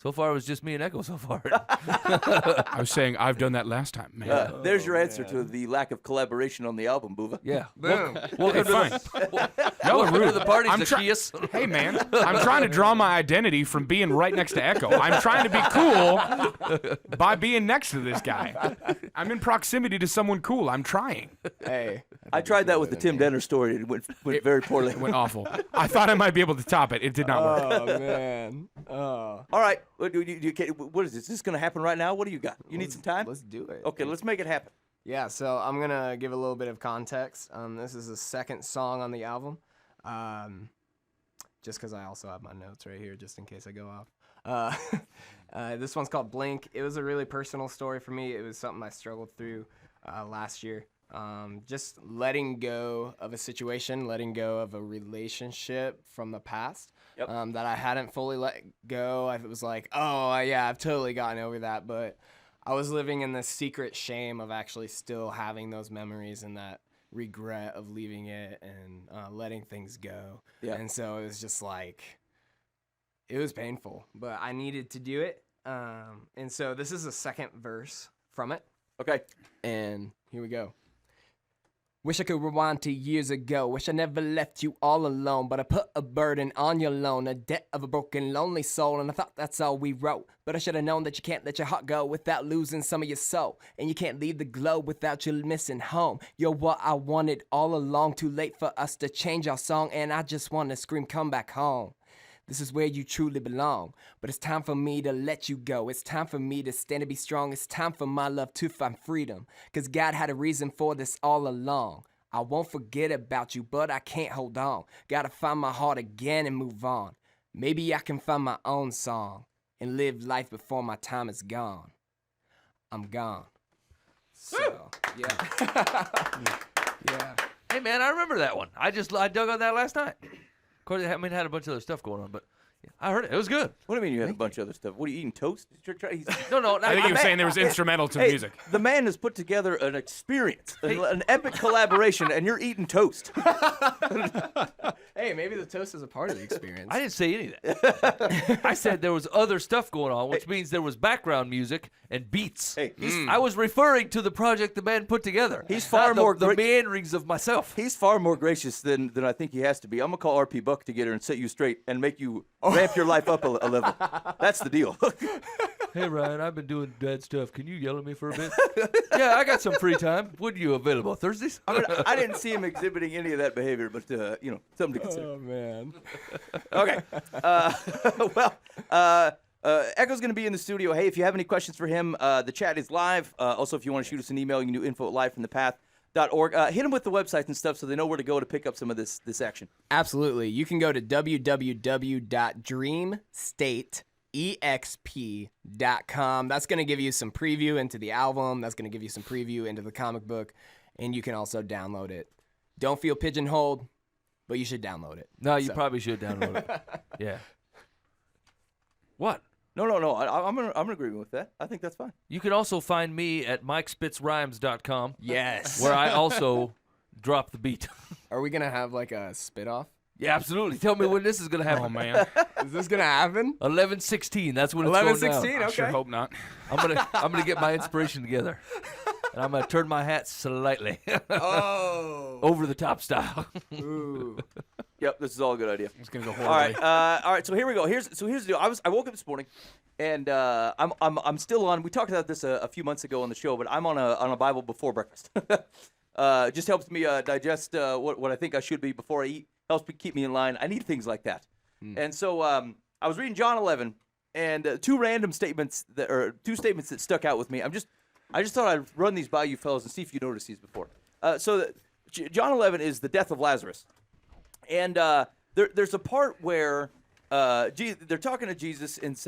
D: So far, it was just me and Echo so far.
E: I was saying I've done that last time, man.
C: There's your answer to the lack of collaboration on the album, Buva.
D: Yeah.
H: Boom.
E: Okay, fine.
D: Welcome to the party,
E: I'm
D: Zacchaeus.
E: Hey, man, I'm trying to draw my identity from being right next to Echo. I'm trying to be cool by being next to this guy. I'm in proximity to someone cool. I'm trying.
H: Hey.
C: I tried that with the Tim Denner story. It went very poorly.
E: It went awful. I thought I might be able to top it. It did not work.
H: Oh man. Oh.
C: All right. What is this? Is this going to happen right now? What do you got? You need some time?
H: Let's do it.
C: Okay, let's make it happen.
H: Yeah, so I'm gonna give a little bit of context. This is the second song on the album. Just because I also have my notes right here, just in case I go off. This one's called Blink. It was a really personal story for me. It was something I struggled through last year. Just letting go of a situation, letting go of a relationship from the past.
C: Yep.
H: That I hadn't fully let go. I was like, oh, yeah, I've totally gotten over that. But I was living in the secret shame of actually still having those memories and that regret of leaving it and letting things go.
C: Yeah.
H: And so it was just like, it was painful, but I needed to do it. And so this is the second verse from it.
C: Okay.
H: And here we go. Wish I could rewind to years ago. Wish I never left you all alone. But I put a burden on your loan, a debt of a broken, lonely soul. And I thought that's all we wrote. But I should have known that you can't let your heart go without losing some of your soul. And you can't leave the globe without you missing home. You're what I wanted all along. Too late for us to change our song. And I just want to scream, come back home. This is where you truly belong. But it's time for me to let you go. It's time for me to stand and be strong. It's time for my love to find freedom. Cause God had a reason for this all along. I won't forget about you, but I can't hold on. Gotta find my heart again and move on. Maybe I can find my own song and live life before my time is gone. I'm gone. So, yeah. Yeah.
D: Hey, man, I remember that one. I dug on that last night. Of course, it had a bunch of other stuff going on, but I heard it. It was good.
C: What do you mean you had a bunch of other stuff? What are you eating, toast?
D: No.
E: I think he was saying there was instrumental to the
C: Hey,
E: music.
C: the man has put together an experience, an epic collaboration, and you're eating toast.
H: Hey, maybe the toast is a part of the experience.
D: I didn't say any of that. I said there was other stuff going on, which means there was background music and beats.
C: Hey,
D: I was referring to the project the man put together.
C: He's far
D: not
C: more
D: the meanderings of myself.
C: He's far more gracious than I think he has to be. I'm gonna call RP Buck together and set you straight and make you ramp your life up a level. That's the deal.
D: Hey, Ryan, I've been doing bad stuff. Can you yell at me for a bit? Yeah, I got some free time. When are you available? Thursdays?
C: I mean, I didn't see him exhibiting any of that behavior, but something to consider.
H: Oh, man.
C: Okay. Echo's going to be in the studio. Hey, if you have any questions for him, the chat is live. Also, if you want to shoot us an email, you can do info@livefromthepath.org. Hit them with the websites and stuff so they know where to go to pick up some of this action.
H: Absolutely. You can go to www.dreamstateexp.com. That's going to give you some preview into the album. That's going to give you some preview into the comic book. And you can also download it. Don't feel pigeonholed, but you should download it.
D: No, you probably should download it. Yeah. What?
C: No. I'm in agreement with that. I think that's fine.
D: You can also find me at MikeSpitzRhymes.com.
H: Yes.
D: Where I also drop the beat.
H: Are we going to have like a spit-off?
D: Yeah, absolutely. Tell me when this is going to happen.
E: Oh man,
H: Is this going to happen?
D: 11/16. That's when it's going down.
H: 11/16,
E: I
H: okay.
E: sure hope not.
D: I'm gonna get my inspiration together, and I'm gonna turn my hat slightly
H: Oh.
D: over the top style.
H: Ooh.
C: Yep, this is all a good idea.
E: It's gonna go
C: All right,
E: horribly.
C: all right. So here we go. Here's the deal. I woke up this morning, and I'm still on. We talked about this a few months ago on the show, but I'm on a Bible before breakfast. Just helps me digest what I think I should be before I eat. Helps me keep me in line. I need things like that. And so I was reading John 11, and two statements that stuck out with me. I just thought I'd run these by you fellas and see if you noticed these before. John 11 is the death of Lazarus. And there's a part where they're talking to Jesus and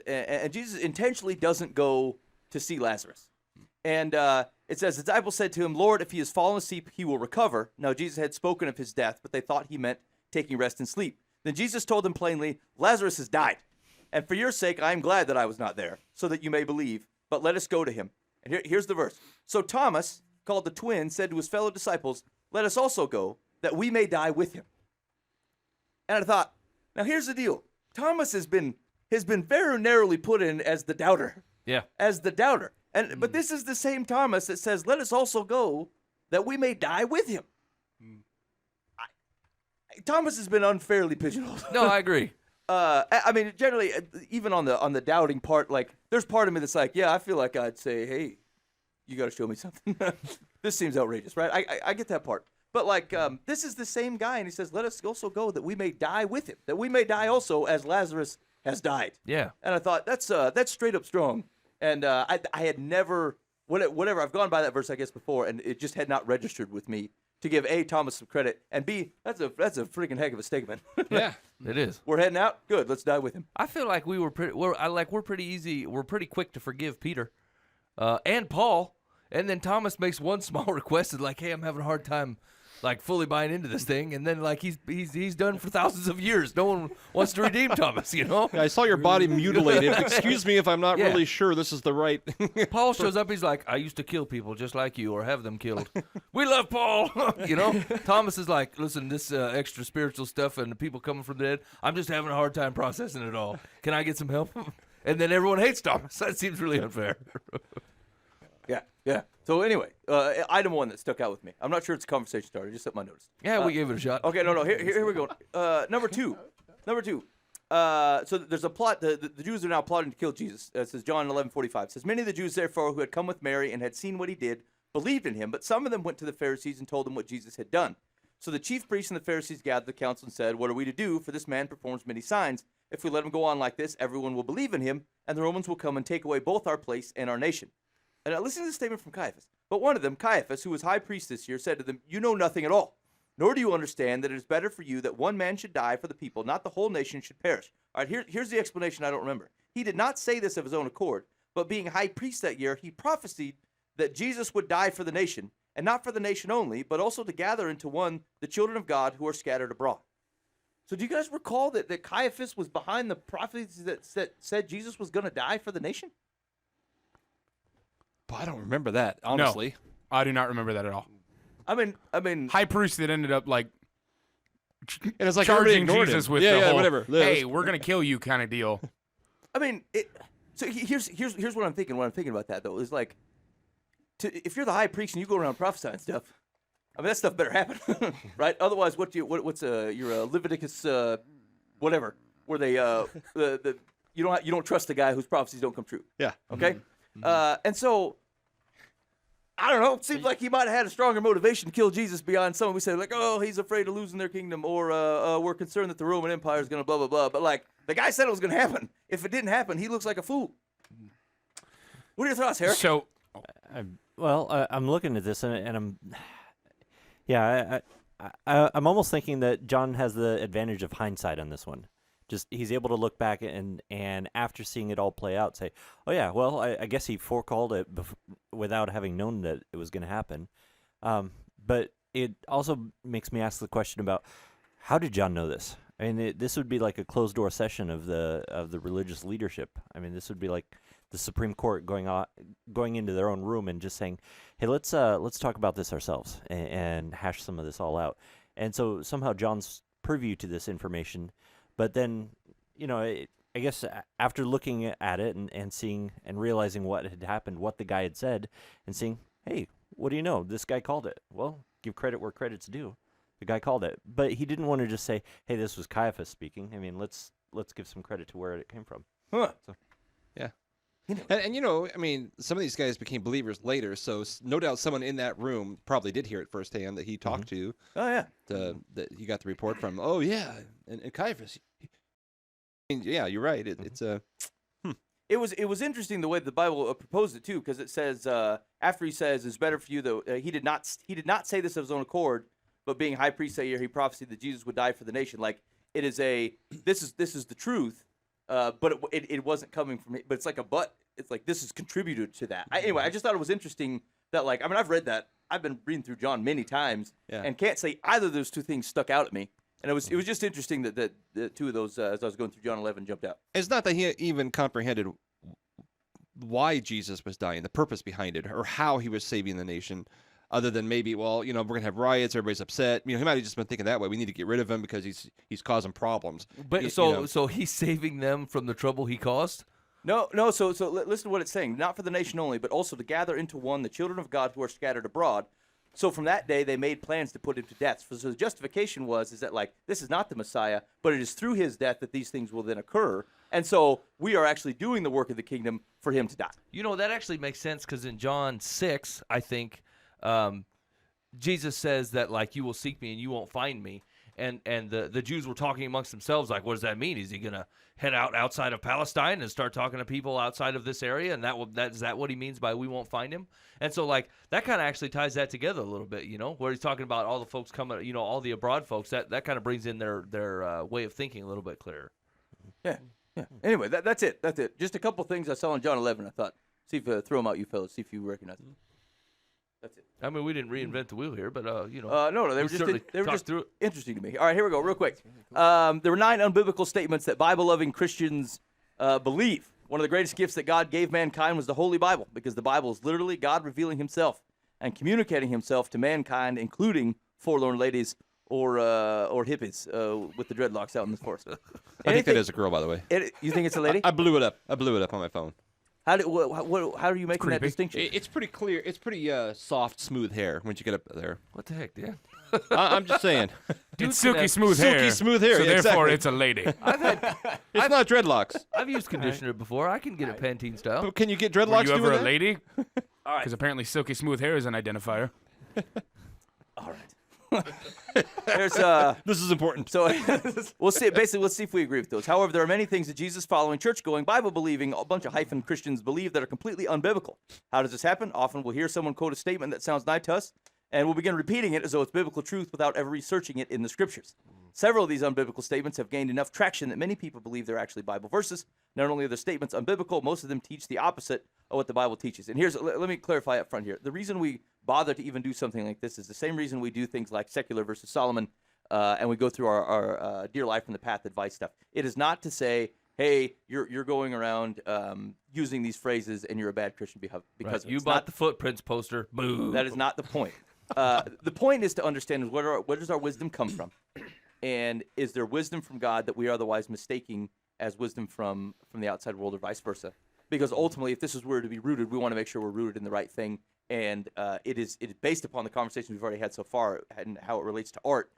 C: and Jesus intentionally doesn't go to see Lazarus. And it says, the disciples said to him, Lord, if he has fallen asleep, he will recover. Now, Jesus had spoken of his death, but they thought he meant taking rest and sleep. Then Jesus told them plainly, Lazarus has died. And for your sake, I am glad that I was not there, so that you may believe. But let us go to him. And here's the verse. So Thomas, called the twin, said to his fellow disciples, let us also go, that we may die with him. And I thought, now here's the deal. Thomas has been very narrowly put in as the doubter.
D: Yeah.
C: As the doubter. But this is the same Thomas that says, let us also go that we may die with him. Thomas has been unfairly pigeonholed.
D: No, I agree.
C: I mean, generally, even on the doubting part, like, there's part of me that's like, yeah, I feel like I'd say, hey, you got to show me something. This seems outrageous, right? I get that part. But, like, this is the same guy, and he says, let us also go that we may die with him, that we may die also as Lazarus has died.
D: Yeah.
C: And I thought, that's straight up strong. And I had never, whatever, I've gone by that verse, I guess, before, and it just had not registered with me to give A, Thomas some credit, and B, that's a freaking heck of a statement.
E: Yeah.
D: It is.
C: We're heading out? Good, let's die with him.
D: I feel like we're pretty easy. We're pretty quick to forgive Peter, and Paul, and then Thomas makes one small request, and like, hey, I'm having a hard time, like, fully buying into this thing, and then like he's done for thousands of years. No one wants to redeem Thomas, you know.
F: I saw your body mutilated. Excuse me if I'm not
D: Yeah.
F: really sure this is the right.
D: Paul shows up. He's like, I used to kill people just like you, or have them killed. We love Paul, you know. Thomas is like, listen, this extra spiritual stuff and the people coming from the dead, I'm just having a hard time processing it all. Can I get some help? And then everyone hates Thomas. That seems really unfair.
C: Yeah. So anyway, item one that stuck out with me. I'm not sure it's a conversation starter, just something I noticed.
D: Yeah, we gave it a shot.
C: Okay, no. Here we go. Number two. So there's a plot. The Jews are now plotting to kill Jesus. It says John 11:45 says, many of the Jews therefore who had come with Mary and had seen what he did believed in him, but some of them went to the Pharisees and told them what Jesus had done. So the chief priests and the Pharisees gathered the council and said, what are we to do? For this man performs many signs. If we let him go on like this, everyone will believe in him, and the Romans will come and take away both our place and our nation. And listen to this statement from Caiaphas. But one of them, Caiaphas, who was high priest this year, said to them, you know nothing at all, nor do you understand that it is better for you that one man should die for the people, not the whole nation should perish. All right, here's the explanation I don't remember. He did not say this of his own accord, but being high priest that year, he prophesied that Jesus would die for the nation, and not for the nation only, but also to gather into one the children of God who are scattered abroad. So do you guys recall that Caiaphas was behind the prophecies that said Jesus was going to die for the nation?
F: I don't remember that, honestly.
E: No, I do not remember that at all.
C: I mean,
E: High priest that ended up like
F: And it's like everybody
E: charging
F: ignored
E: Jesus
F: him.
E: with
F: yeah,
E: the
F: yeah,
E: whole,
F: whatever.
E: hey, we're gonna kill you kind of deal.
C: I mean, so here's what I'm thinking. What I'm thinking about that though is like, if you're the high priest and you go around prophesying stuff, I mean that stuff better happen, right? Otherwise, what's your Leviticus whatever, where they you don't trust the guy whose prophecies don't come true.
F: Yeah.
C: Okay, and so I don't know. It seems like he might have had a stronger motivation to kill Jesus beyond some. We say like, oh, he's afraid of losing their kingdom, or we're concerned that the Roman Empire is going to blah blah blah. But like the guy said it was going to happen. If it didn't happen, he looks like a fool. What are your thoughts, Eric?
E: So
G: I'm looking at this and I'm, yeah, I'm almost thinking that John has the advantage of hindsight on this one. Just he's able to look back and after seeing it all play out, say, oh yeah, well I guess he forecalled it without having known that it was going to happen. But it also makes me ask the question about how did John know this? I mean, this would be like a closed door session of the religious leadership. I mean, this would be like the Supreme Court going into their own room and just saying, hey, let's talk about this ourselves and hash some of this all out. And so somehow John's privy to this information. But then, I guess after looking at it and seeing and realizing what had happened, what the guy had said, and seeing, hey, what do you know? This guy called it. Well, give credit where credit's due. The guy called it. But he didn't want to just say, hey, this was Caiaphas speaking. I mean, let's give some credit to where it came from.
C: Huh.
G: So,
F: Yeah. And I mean, some of these guys became believers later, so no doubt someone in that room probably did hear it firsthand that he talked to,
C: Oh yeah.
F: that he got the report from. Oh yeah, and Caiaphas. I mean, yeah, you're right. It's a
C: It was interesting the way the Bible proposed it too, because it says after he says it's better for you though he did not say this of his own accord, but being high priest that year he prophesied that Jesus would die for the nation. Like it is this is the truth, but it wasn't coming from it. But it's like a but. It's like this is contributed to that. Anyway, I just thought it was interesting that like I've read that. I've been reading through John many times and can't say either of those two things stuck out at me. And it was just interesting that the two of those as I was going through John 11 jumped out.
F: It's not that he even comprehended why Jesus was dying, the purpose behind it, or how he was saving the nation, other than maybe, well, we're going to have riots, everybody's upset. He might have just been thinking that way. We need to get rid of him because he's causing problems.
D: But so he's saving them from the trouble he caused?
C: No. So listen to what it's saying. Not for the nation only, but also to gather into one the children of God who are scattered abroad. So from that day, they made plans to put him to death. So the justification is that like this is not the Messiah, but it is through his death that these things will then occur. And so we are actually doing the work of the kingdom for him to die.
D: That actually makes sense because in John 6, I think Jesus says that like you will seek me and you won't find me. And the Jews were talking amongst themselves like, what does that mean? Is he going to head outside of Palestine and start talking to people outside of this area? And is that what he means by we won't find him? And so like that kind of actually ties that together a little bit, where he's talking about all the folks coming, all the abroad folks. That kind of brings in their way of thinking a little bit clearer.
C: Yeah. Anyway, that's it. Just a couple things I saw in John 11. I thought, see if throw them out, you fellas. See if you recognize them. That's it.
D: I mean, we didn't reinvent the wheel here, but
C: no, they were just
D: through it.
C: interesting to me. All right, here we go, real quick. There were 9 unbiblical statements that Bible-loving Christians believe. One of the greatest gifts that God gave mankind was the Holy Bible, because the Bible is literally God revealing Himself and communicating Himself to mankind, including forlorn ladies or hippies with the dreadlocks out in the forest.
F: I think that is a girl, by the way.
C: You think it's a lady?
F: I blew it up. I blew it up on my phone.
C: How are you making that distinction?
F: It's pretty clear. It's pretty soft, smooth hair once you get up there.
D: What the heck, Dan?
F: I'm just saying.
E: it's silky smooth hair.
F: Silky smooth hair.
E: So
F: yeah,
E: therefore,
F: exactly.
E: it's a lady.
F: It's not dreadlocks.
D: I've used conditioner before. I can get it Pantene style.
F: Can you get
E: Were
F: dreadlocks
E: you ever
F: doing
E: a
F: that?
E: lady?
C: All right.
E: Because apparently silky smooth hair is an identifier.
C: All right. There's
F: This is important.
C: So we'll see. Basically, let's see if we agree with those. However, there are many things that Jesus-following, church-going, Bible-believing, a bunch of hyphen Christians believe that are completely unbiblical. How does this happen? Often we'll hear someone quote a statement that sounds nice to us, and we'll begin repeating it as though it's biblical truth without ever researching it in the Scriptures. Several of these unbiblical statements have gained enough traction that many people believe they're actually Bible verses. Not only are the statements unbiblical, most of them teach the opposite of what the Bible teaches. And let me clarify up front here. The reason we bother to even do something like this is the same reason we do things like Secular versus Solomon, and we go through our Dear Life from the Path advice stuff. It is not to say, hey, you're going around using these phrases and you're a bad Christian because
D: Right.
C: of it.
D: You
C: It's
D: bought
C: not-
D: the footprints poster. Boo.
C: That is not the point. The point is to understand is where does our wisdom come from? And is there wisdom from God that we are otherwise mistaking as wisdom from the outside world or vice versa? Because ultimately, if this is where to be rooted, we want to make sure we're rooted in the right thing. And it is based upon the conversation we've already had so far and how it relates to art.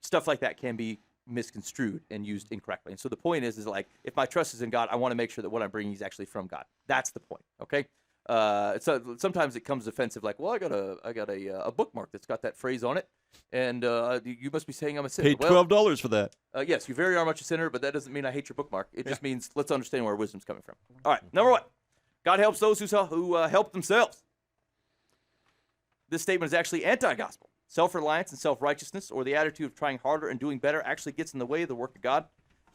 C: Stuff like that can be misconstrued and used incorrectly. And so the point is like, if my trust is in God, I want to make sure that what I'm bringing is actually from God. That's the point, okay? So sometimes it comes offensive, like, well, I got a bookmark that's got that phrase on it, and you must be saying I'm a sinner.
F: Paid
C: Well,
F: $12 for that.
C: yes, you very are much a sinner, but that doesn't mean I hate your bookmark. It just means let's understand where wisdom's coming from. All right, number 1, God helps those who help themselves. This statement is actually anti-gospel. Self-reliance and self-righteousness, or the attitude of trying harder and doing better, actually gets in the way of the work of God.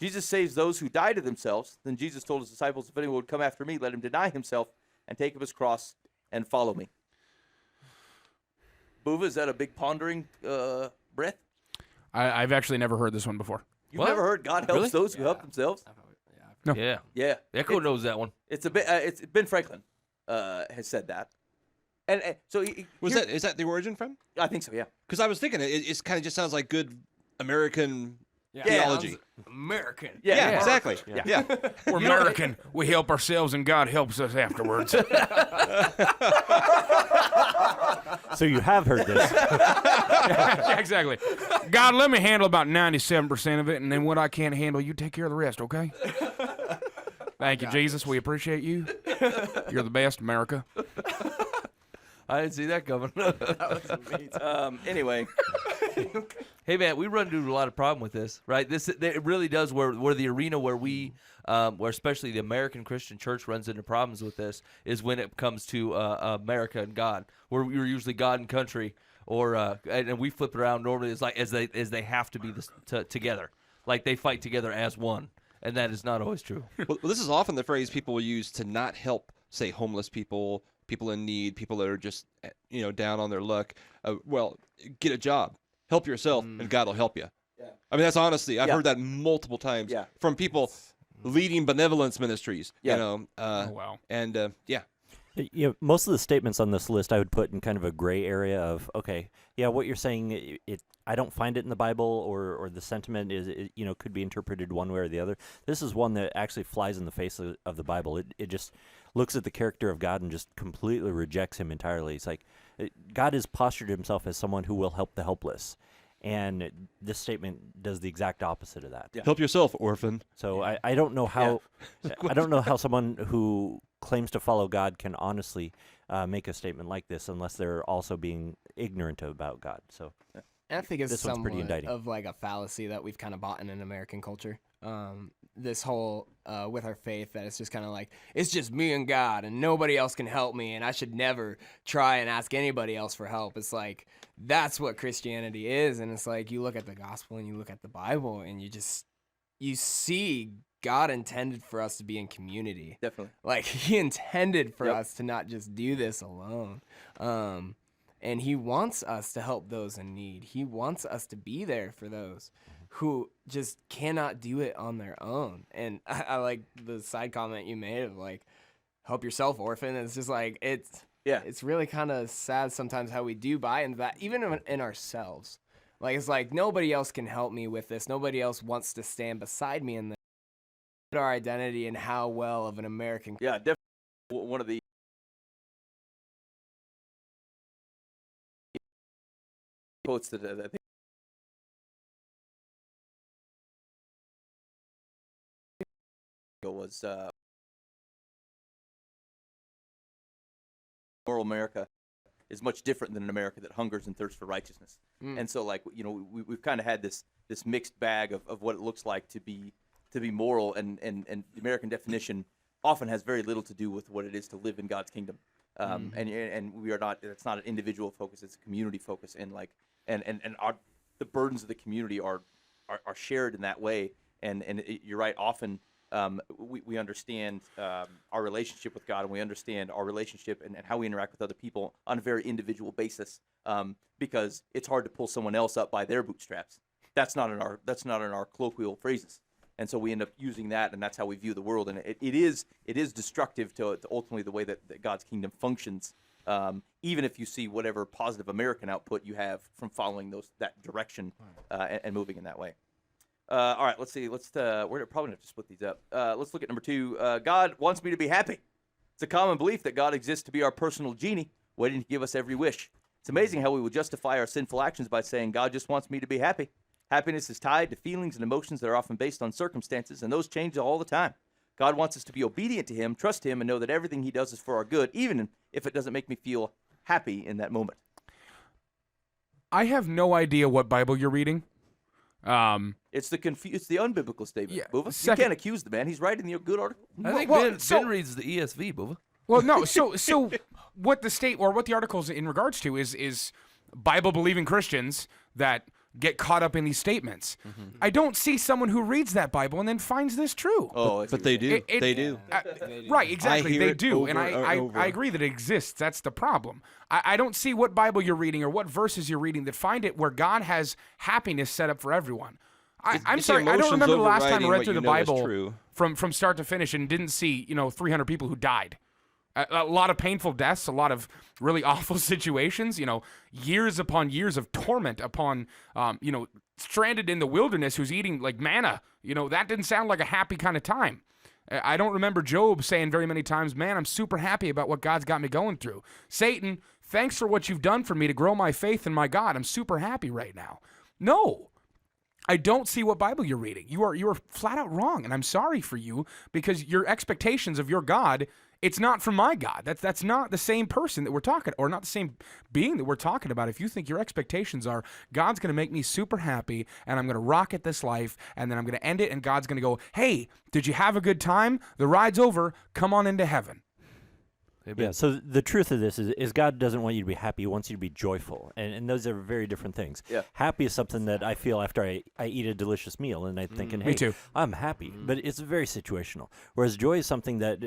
C: Jesus saves those who die to themselves. Then Jesus told his disciples, if anyone would come after me, let him deny himself and take up his cross and follow me. Buva, is that a big pondering breath?
E: I've actually never heard this one before.
C: You've
D: What?
C: never heard God helps
D: Really?
C: those who help themselves?
E: No.
D: Yeah.
C: Yeah.
D: Echo knows that one.
C: It's a bit. It's Ben Franklin has said that, and so
F: Is that the origin from?
C: I think so. Yeah.
F: Because I was thinking it kind of just sounds like good American
H: Yeah.
F: theology.
H: American.
F: Yeah, exactly. Yeah.
E: We're American. We help ourselves, and God helps us afterwards.
G: So you have heard this.
E: Yeah, exactly. God, let me handle about 97% of it, and then what I can't handle, you take care of the rest, okay? Thank you, Jesus. We appreciate you. You're the best, America.
D: I didn't see that coming.
C: Anyway,
D: Hey man, we run into a lot of problem with this, right? It really does where the arena where we, where especially the American Christian Church runs into problems with this is when it comes to America and God, where we're usually God and country, or and we flip it around normally as they have to be together, like they fight together as one, and that is not always true.
F: Well, this is often the phrase people will use to not help, say, homeless people, people in need, people that are just down on their luck. Well, get a job. Help yourself, and God will help you.
C: Yeah.
F: I mean, that's honesty. I've
C: Yeah.
F: heard that multiple times
C: Yeah.
F: from people leading benevolence ministries.
C: Yeah.
F: Oh,
E: wow.
F: And yeah,
G: Most of the statements on this list I would put in kind of a gray area of, okay, yeah, what you're saying, I don't find it in the Bible, or the sentiment is, could be interpreted one way or the other. This is one that actually flies in the face of the Bible. It just looks at the character of God and just completely rejects him entirely. It's like God has postured himself as someone who will help the helpless. And this statement does the exact opposite of that.
C: Yeah.
F: help yourself, orphan.
G: So I don't know how I don't know how someone who claims to follow God can honestly make a statement like this unless they're also being ignorant about God. So
H: And I think it's
G: This one's pretty
H: somewhat
G: indicting.
H: of like a fallacy that we've kind of bought in American culture. This whole with our faith, that it's just kind of like, it's just me and God and nobody else can help me, and I should never try and ask anybody else for help. It's like, that's what Christianity is. And it's like, you look at the gospel and you look at the Bible and you see God intended for us to be in community.
C: definitely.
H: Like, he intended for
C: Yep.
H: us to not just do this alone. And he wants us to help those in need. He wants us to be there for those who just cannot do it on their own. And I like the side comment you made of like, help yourself, orphan. It's just like, it's really kind of sad sometimes how we do buy into that, even in ourselves. Like, it's like, nobody else can help me with this. Nobody else wants to stand beside me in this. Our identity and how well of an American.
C: Yeah, definitely. One of the quotes that I think was moral America is much different than an America that hungers and thirsts for righteousness. And so, like, we've kind of had this mixed bag of what it looks like to be moral, and the American definition often has very little to do with what it is to live in God's kingdom. And we are not. It's not an individual focus; it's a community focus, and the burdens of the community are shared in that way. And you're right. Often we understand our relationship with God, and we understand our relationship and how we interact with other people on a very individual basis, because it's hard to pull someone else up by their bootstraps. That's not in our colloquial phrases. And so we end up using that, and that's how we view the world. And it is destructive to ultimately the way that God's kingdom functions, even if you see whatever positive American output you have from following that direction and moving in that way. All right, let's see. We're probably going to have to split these up. Let's look at number 2. God wants me to be happy. It's a common belief that God exists to be our personal genie, waiting to give us every wish. It's amazing how we will justify our sinful actions by saying, God just wants me to be happy. Happiness is tied to feelings and emotions that are often based on circumstances, and those change all the time. God wants us to be obedient to him, trust him, and know that everything he does is for our good, even if it doesn't make me feel happy in that moment.
E: I have no idea what Bible you're reading.
C: It's the unbiblical statement.
E: Yeah,
C: Bubba. You
E: second-
C: can't accuse the man. He's writing the good article.
D: I think
E: Well,
D: Ben reads the ESV, Bubba.
E: Well, no. So what the article's in regards to is Bible believing Christians that get caught up in these statements. I don't see someone who reads that Bible and then finds this true.
C: Oh,
F: But they do.
E: It-
F: they do.
E: Right, exactly.
F: hear
E: They
F: it
E: do, and
F: over and over.
E: I agree that it exists. That's the problem. I don't see what Bible you're reading or what verses you're reading that find it where God has happiness set up for everyone. I'm
F: it's the
E: sorry, I don't
F: emotions
E: remember the last time I
F: overriding
E: read
F: what
E: through
F: you
E: the
F: know is
E: Bible
F: true.
E: from start to finish and didn't see 300 people who died. A lot of painful deaths, a lot of really awful situations, years upon years of torment upon, stranded in the wilderness who's eating like manna. That didn't sound like a happy kind of time. I don't remember Job saying very many times, man, I'm super happy about what God's got me going through. Satan, thanks for what you've done for me to grow my faith in my God. I'm super happy right now. No. I don't see what Bible you're reading. You are flat out wrong, and I'm sorry for you because your expectations of your God, it's not from my God. That's not the same person that we're talking, or not the same being that we're talking about. If you think your expectations are God's going to make me super happy and I'm going to rock at this life and then I'm going to end it and God's going to go, hey, did you have a good time? The ride's over. Come on into heaven.
G: Yeah, so the truth of this is God doesn't want you to be happy. He wants you to be joyful. And those are very different things.
C: Yeah.
G: Happy is something that I feel after I eat a delicious meal and I'm thinking, hey,
E: too.
G: I'm happy. But it's very situational. Whereas joy is something that,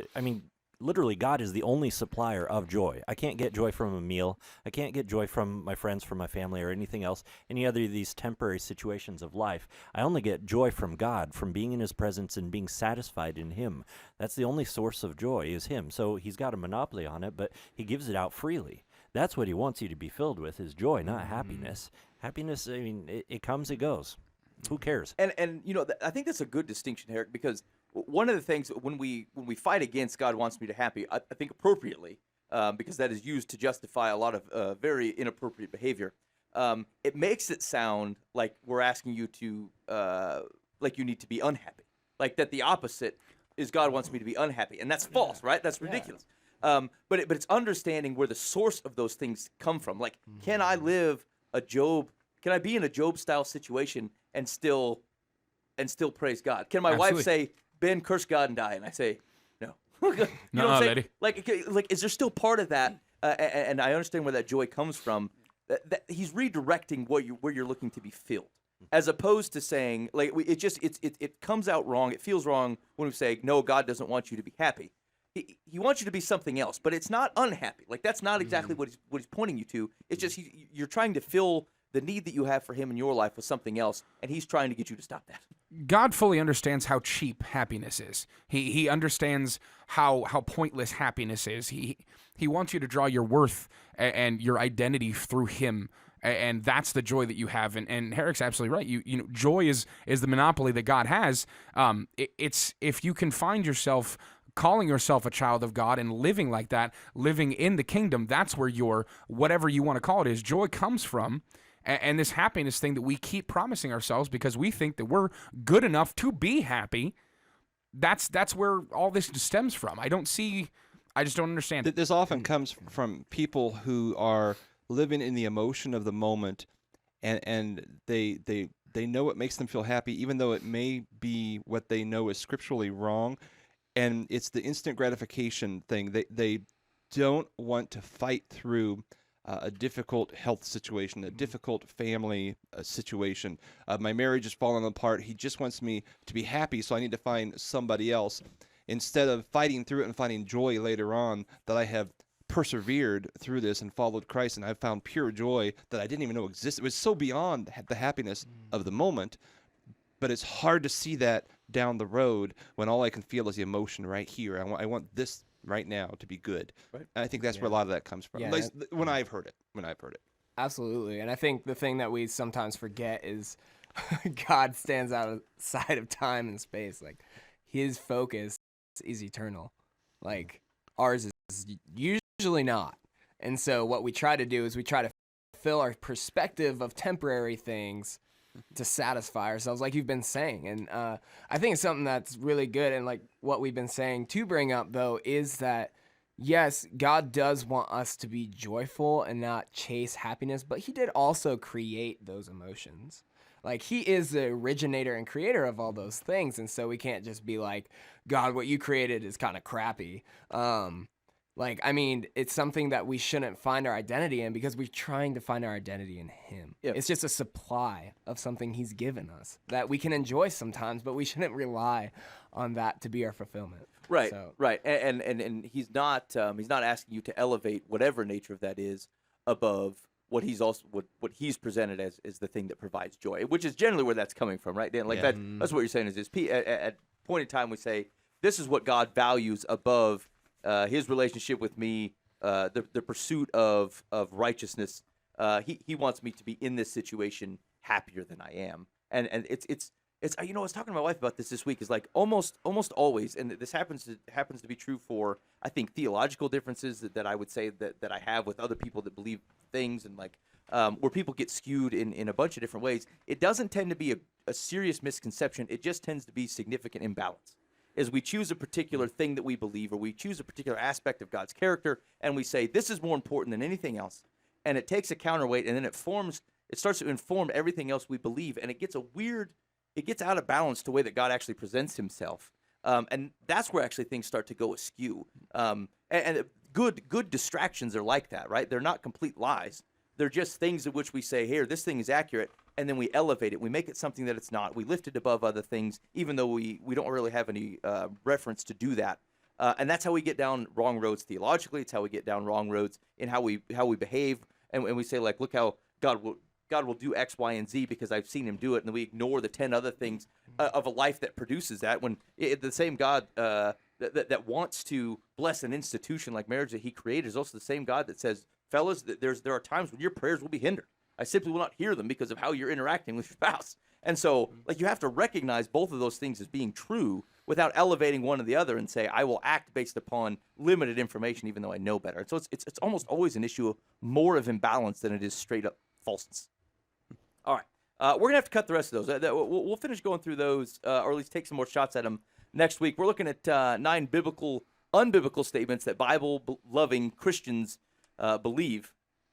G: literally, God is the only supplier of joy. I can't get joy from a meal. I can't get joy from my friends, from my family, or anything else, any other of these temporary situations of life. I only get joy from God, from being in his presence and being satisfied in him. That's the only source of joy is him. So he's got a monopoly on it, but he gives it out freely. That's what he wants you to be filled with, is joy, not happiness. Happiness, it comes, it goes. Who cares?
C: And I think that's a good distinction, Eric, because one of the things when we fight against God wants me to happy, I think appropriately, because that is used to justify a lot of very inappropriate behavior. It makes it sound like we're asking you to like you need to be unhappy, like that the opposite is God wants me to be unhappy, and that's false, right? That's ridiculous. But it's understanding where the source of those things come from. Like, can I live a Job? Can I be in a Job style situation and still praise God? Can my wife say, Ben, curse God and die? And I say, no. You know what I'm saying?
E: Lady.
C: Like, is there still part of that? And I understand where that joy comes from. That he's redirecting where you're looking to be filled, as opposed to saying like it comes out wrong. It feels wrong when we say no, God doesn't want you to be happy. He wants you to be something else, but it's not unhappy. Like that's not exactly what he's pointing you to. It's just you're trying to fill the need that you have for him in your life with something else, and he's trying to get you to stop that.
E: God fully understands how cheap happiness is. He understands how pointless happiness is. He wants you to draw your worth and your identity through him, and that's the joy that you have. And Eric's absolutely right. You know, joy is the monopoly that God has. It's if you can find yourself calling yourself a child of God and living like that, living in the kingdom, that's where your whatever you want to call it is joy comes from. And this happiness thing that we keep promising ourselves because we think that we're good enough to be happy, that's where all this stems from. I just don't understand it.
F: This often comes from people who are living in the emotion of the moment, and they know what makes them feel happy, even though it may be what they know is scripturally wrong. And it's the instant gratification thing. They don't want to fight through a difficult health situation, a difficult family situation. My marriage is falling apart. He just wants me to be happy, so I need to find somebody else. Instead of fighting through it and finding joy later on, that I have persevered through this and followed Christ, and I've found pure joy that I didn't even know existed. It was so beyond the happiness of the moment, but it's hard to see that down the road when all I can feel is the emotion right here. I want this right now to be good. Right. And I think that's where a lot of that comes from.
H: Yeah.
F: At least when I've heard it.
H: Absolutely. And I think the thing that we sometimes forget is God stands outside of time and space. Like his focus is eternal. Like ours is usually not. And so what we try to do is we try to fill our perspective of temporary things to satisfy ourselves, like you've been saying. And I think it's something that's really good. And like what we've been saying to bring up, though, is that yes, God does want us to be joyful and not chase happiness, but he did also create those emotions. Like, he is the originator and creator of all those things. And so we can't just be like, God, what you created is kind of crappy. Like, I mean, it's something that we shouldn't find our identity in because we're trying to find our identity in him.
C: Yep.
H: It's just a supply of something he's given us that we can enjoy sometimes, but we shouldn't rely on that to be our fulfillment.
C: Right,
H: So,
C: right, and he's not asking you to elevate whatever nature of that is above what he's also what he's presented as the thing that provides joy, which is generally where that's coming from, right, Dan? Like that's what you're saying is at point in time we say this is what God values above his relationship with me, the pursuit of righteousness. He wants me to be in this situation happier than I am, and it's I was talking to my wife about this week. Is like almost always, and this happens to be true for I think theological differences that I would say that I have with other people that believe things and like where people get skewed in a bunch of different ways. It doesn't tend to be a serious misconception. It just tends to be significant imbalance. Is we choose a particular thing that we believe, or we choose a particular aspect of God's character, and we say this is more important than anything else, and it takes a counterweight, and then it starts to inform everything else we believe, and it gets out of balance to the way that God actually presents himself. And that's where actually things start to go askew. And good distractions are like that, right? They're not complete lies. They're just things in which we say, here, this thing is accurate, and then we elevate it. We make it something that it's not. We lift it above other things, even though we don't really have any reference to do that. And that's how we get down wrong roads theologically. It's how we get down wrong roads in how we behave. And we say, like, look how God will do X, Y, and Z because I've seen him do it, and then we ignore the 10 other things of a life that produces that. When the same God that wants to bless an institution like marriage that he created is also the same God that says, fellas, there are times when your prayers will be hindered. I simply will not hear them because of how you're interacting with your spouse. And so, like, you have to recognize both of those things as being true without elevating one or the other and say, I will act based upon limited information even though I know better. And so it's almost always an issue of more of imbalance than it is straight up falseness. All right. We're going to have to cut the rest of those. We'll finish going through those, or at least take some more shots at them next week. We're looking at 9 unbiblical statements that Bible-loving Christians believe.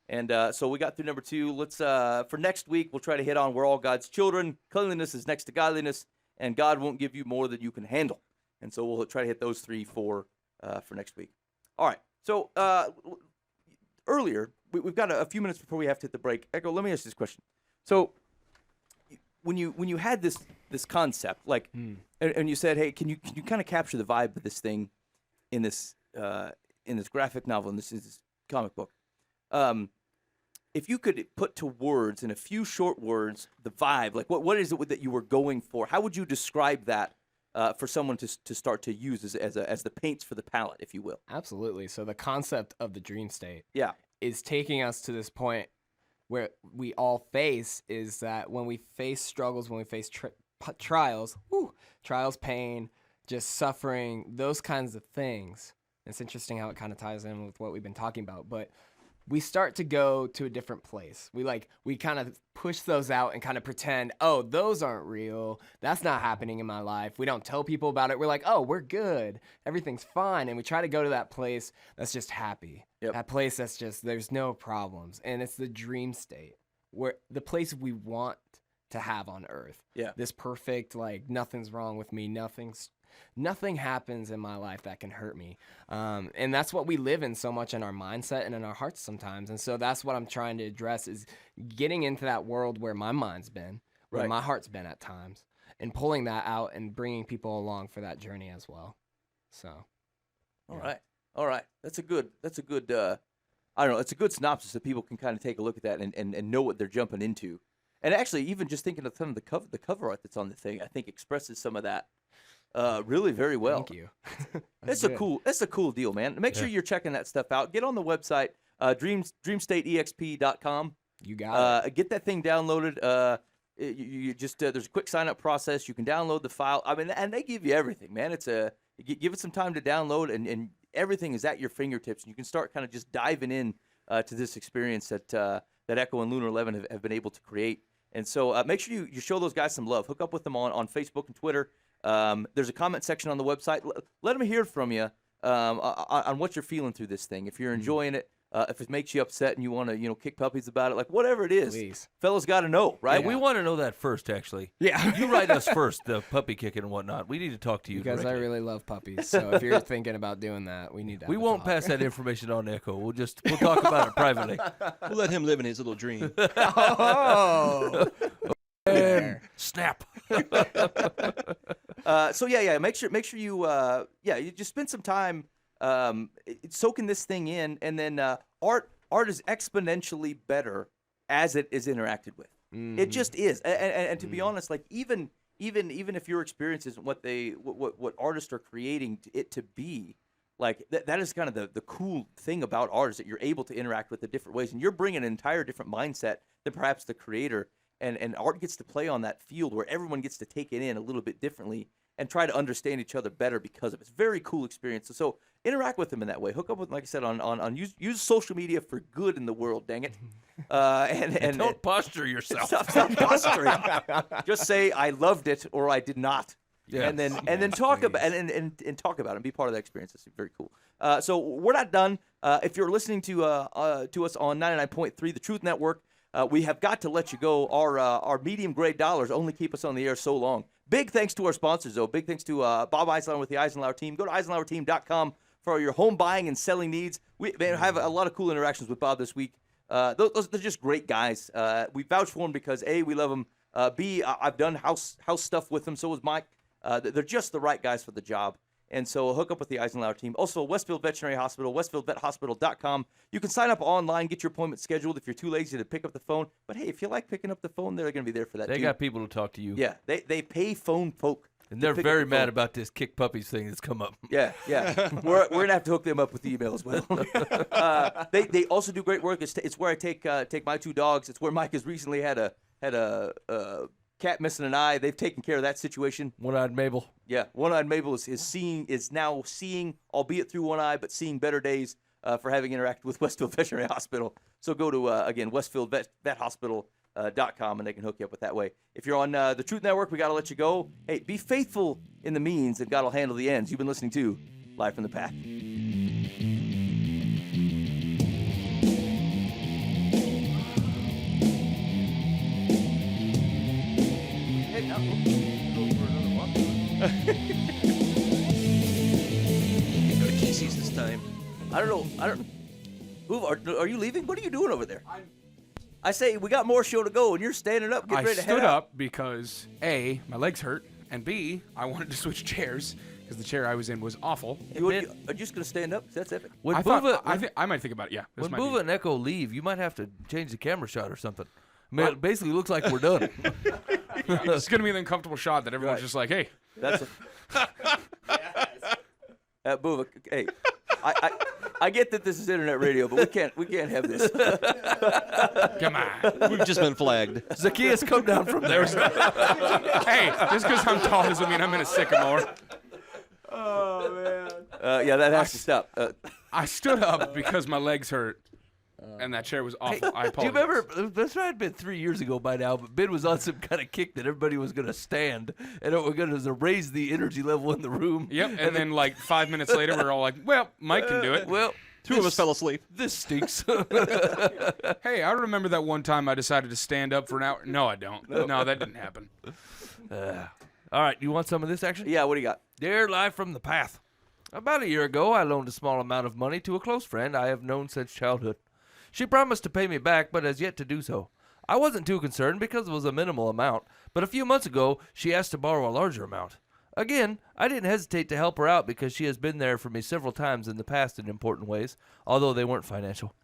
C: And so we got through number 2. Let's for next week, we'll try to hit on we're all God's children. Cleanliness is next to godliness, and God won't give you more than you can handle. And so we'll try to hit those 3 for next week. All right. So earlier, we've got a few minutes before we have to hit the break. Echo, let me ask you this question. So when you had this concept, like, and you said, hey, can you kind of capture the vibe of this thing in this graphic novel, in this comic book? If you could put to words in a few short words the vibe, like what is it that you were going for? How would you describe that for someone to start to use as the paints for the palette, if you will?
H: absolutely. So the concept of the dream state
C: Yeah.
H: is taking us to this point where we all face is that when we face struggles, when we face trials, pain, just suffering, those kinds of things. It's interesting how it kind of ties in with what we've been talking about, but we start to go to a different place. We kind of push those out and kind of pretend, oh, those aren't real. That's not happening in my life. We don't tell people about it. We're like, oh, we're good. Everything's fine. And we try to go to that place that's just happy.
C: Yep.
H: That place that's just, there's no problems. And it's the dream state, where the place we want to have on earth.
C: Yeah.
H: This perfect, like, nothing's wrong with me. Nothing happens in my life that can hurt me. And that's what we live in so much in our mindset and in our hearts sometimes. And so that's what I'm trying to address is getting into that world where my mind's been, where
C: Right.
H: my heart's been at times, and pulling that out and bringing people along for that journey as well. So.
C: All right. That's a good. I don't know. It's a good synopsis that people can kind of take a look at that and know what they're jumping into. And actually, even just thinking of some of the cover art that's on the thing, I think expresses some of that really very well.
H: Thank you.
C: That's a cool deal, man. Make sure you're checking that stuff out. Get on the website, dreamstateexp.com.
H: You got it.
C: Get that thing downloaded. You just there's a quick sign up process. You can download the file. I mean, and they give you everything, man. Give it some time to download, and everything is at your fingertips. And you can start kind of just diving in to this experience that Echo and Lunar 11 have been able to create. And so make sure you show those guys some love. Hook up with them on Facebook and Twitter. There's a comment section on the website. Let them hear from you on what you're feeling through this thing. If you're enjoying it, if it makes you upset and you want to, kick puppies about it, like whatever it is,
H: Please.
C: fellas got to know, right?
D: Yeah, we want to know that first, actually.
H: Yeah.
D: You write us first, the puppy kicking and whatnot. We need to talk to you.
H: Because I
D: directly.
H: really love puppies. So if you're thinking about doing that, we need to.
D: We
H: have a
D: won't
H: talk.
D: pass that information on to Echo. We'll talk about it privately.
F: We'll let him live in his little dream.
H: Oh.
D: Snap.
C: So make sure you you just spend some time soaking this thing in, and then art is exponentially better as it is interacted with. It just is, and to be honest, like even if your experience isn't what artists are creating it to be, like that is kind of the cool thing about art, is that you're able to interact with the different ways, and you're bringing an entire different mindset than perhaps the creator. And art gets to play on that field where everyone gets to take it in a little bit differently and try to understand each other better because of it. It's a very cool experience. So interact with them in that way. Hook up with, like I said, on use social media for good in the world. Dang it! And
D: Don't posture yourself.
C: stop posturing. Just say I loved it or I did not.
D: Yes.
C: And then talk about and talk about it and be part of that experience. It's very cool. So we're not done. If you're listening to us on 99.3 The Truth Network. We have got to let you go. Our medium grade dollars only keep us on the air so long. Big thanks to our sponsors, though. Big thanks to Bob Eisenhower with the Eisenhower team. Go to EisenhowerTeam.com for your home buying and selling needs. We have a lot of cool interactions with Bob this week. They're just great guys. We vouch for them because A, we love them. B, I've done house stuff with them. So was Mike. They're just the right guys for the job. And so hook up with the Eisenhower team. Also, Westfield Veterinary Hospital, westfieldvethospital.com. You can sign up online, get your appointment scheduled if you're too lazy to pick up the phone. But hey, if you like picking up the phone, they're going to be there for that
D: They
C: too.
D: got people to talk to you.
C: Yeah, they pay phone folk.
D: And
C: to
D: they're
C: pick up
D: very
C: the
D: mad
C: phone.
D: about this kick puppies thing that's come up.
C: Yeah. we're gonna have to hook them up with the email as well. They also do great work. It's where I take my two dogs. It's where Mike has recently had a cat missing an eye. They've taken care of that situation.
D: One-eyed Mabel.
C: Yeah, one-eyed Mabel is now seeing, albeit through one eye, but seeing better days for having interacted with Westfield Veterinary Hospital. So go to again westfieldvethospital.com and they can hook you up with that way. If you're on the Truth Network, we got to let you go. Hey, be faithful in the means, and God will handle the ends. You've been listening to Live from the Path. Hey, now, go for another walk.
F: Go to Casey's this time.
C: I don't know. Who are you leaving? What are you doing over there? I say we got more show to go, and you're standing up, getting
E: I
C: ready to head
E: stood
C: out.
E: up because A, my legs hurt, and B, I wanted to switch chairs because the chair I was in was awful.
C: Are you just gonna stand up? That's epic.
D: When
E: I might think about it. Yeah, this
D: when
E: might
D: Buva
E: be.
D: and Echo leave, you might have to change the camera shot or something. I mean, it basically looks like we're done.
E: It's gonna be an uncomfortable shot that everyone's
C: Right.
E: just like, hey,
C: That's Buva. Hey, I get that this is internet radio, but we can't have this.
E: come on.
F: We've just been flagged.
D: Zacchaeus, come down from there.
E: Hey, just because I'm tall doesn't mean I'm in a sycamore.
C: Yeah, that has to stop.
E: I stood up because my legs hurt, and that chair was awful. I
D: Do you
E: apologize.
D: remember? This might have been 3 years ago by now, but Ben was on some kind of kick that everybody was going to stand, and it was going to raise the energy level in the room.
E: Yep, and then like 5 minutes later, we're all like, well, Mike can do it.
D: Well,
F: Two of us fell asleep.
D: this stinks.
E: Hey, I remember that one time I decided to stand up for an hour. No, I don't. No, that didn't happen.
D: All right, you want some of this action?
C: Yeah, what do you got?
D: Dear Live from the Path. About a year ago, I loaned a small amount of money to a close friend I have known since childhood. She promised to pay me back, but has yet to do so. I wasn't too concerned because it was a minimal amount, but a few months ago, she asked to borrow a larger amount. Again, I didn't hesitate to help her out because she has been there for me several times in the past in important ways, although they weren't financial.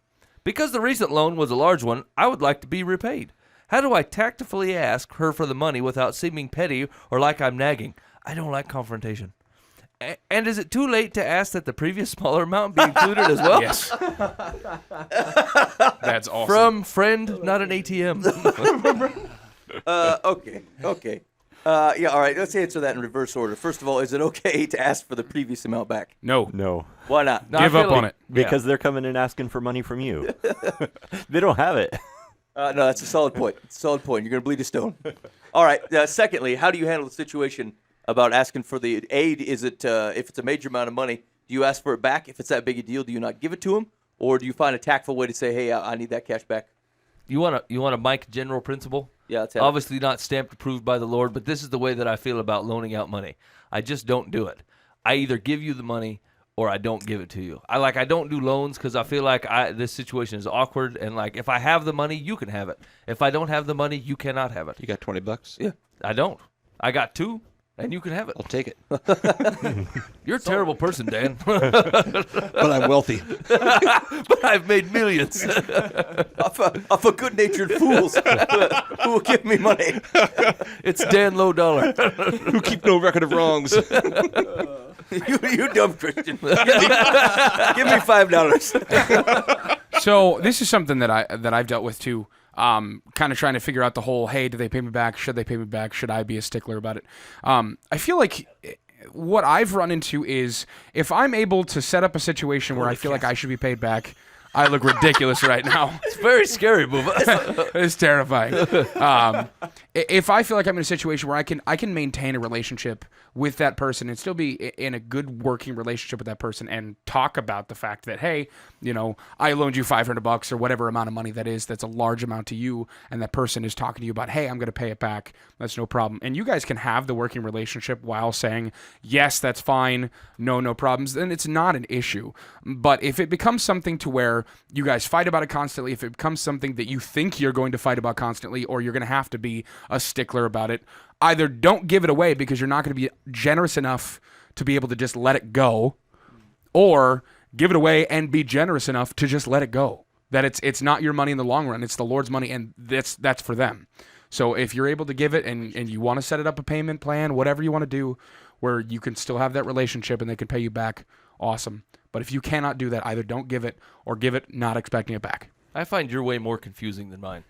D: Because the recent loan was a large one, I would like to be repaid. How do I tactfully ask her for the money without seeming petty or like I'm nagging? I don't like confrontation. And is it too late to ask that the previous smaller amount be included as well?
E: Yes. That's awesome.
D: From friend, not an ATM.
C: Okay. Yeah, all right. Let's answer that in reverse order. First of all, is it okay to ask for the previous amount back?
E: No.
G: No,
C: Why not?
D: No, I
E: Give
D: feel
E: up on
D: like-
E: it.
G: because they're coming and asking for money from you. They don't have it.
C: No, that's a solid point. It's a solid point. You're going to bleed a stone. All right. Secondly, how do you handle the situation about asking for the aid? Is it if it's a major amount of money, do you ask for it back? If it's that big a deal, do you not give it to them, or do you find a tactful way to say, "Hey, I need that cash back"?
D: You want a Mike general principle?
C: Yeah, that's have it.
D: Obviously not stamped approved by the Lord, but this is the way that I feel about loaning out money. I just don't do it. I either give you the money or I don't give it to you. I don't do loans because I feel like this situation is awkward, and like if I have the money, you can have it. If I don't have the money, you cannot have it.
F: You got $20?
C: Yeah.
D: I don't. I got 2, and you can have it.
F: I'll take it.
D: You're a terrible person, Dan.
F: But I'm wealthy.
D: But I've made millions.
C: Off of good-natured fools who will give me money.
D: It's Dan Low Dollar.
F: Who keep no record of wrongs.
C: you dumb Christian. Give me $5.
E: So this is something that I've dealt with too. Kind of trying to figure out the whole, hey, do they pay me back? Should they pay me back? Should I be a stickler about it? I feel like what I've run into is if I'm able to set up a situation where I feel like I should be paid back, I look ridiculous right now.
D: It's very scary, Booba.
E: It's terrifying. If I feel like I'm in a situation where I can maintain a relationship with that person and still be in a good working relationship with that person and talk about the fact that, hey, I loaned you $500 or whatever amount of money that is, that's a large amount to you, and that person is talking to you about, hey, I'm going to pay it back. That's no problem. And you guys can have the working relationship while saying, yes, that's fine. No problems. Then it's not an issue. But if it becomes something to where you guys fight about it constantly, if it becomes something that you think you're going to fight about constantly, or you're going to have to be a stickler about it, either don't give it away because you're not going to be generous enough to be able to just let it go, or give it away and be generous enough to just let it go. That it's not your money in the long run, it's the Lord's money, and that's for them. So if you're able to give it and you want to set it up a payment plan, whatever you want to do, where you can still have that relationship and they can pay you back, awesome. But if you cannot do that, either don't give it or give it not expecting it back.
D: I find your way more confusing than mine.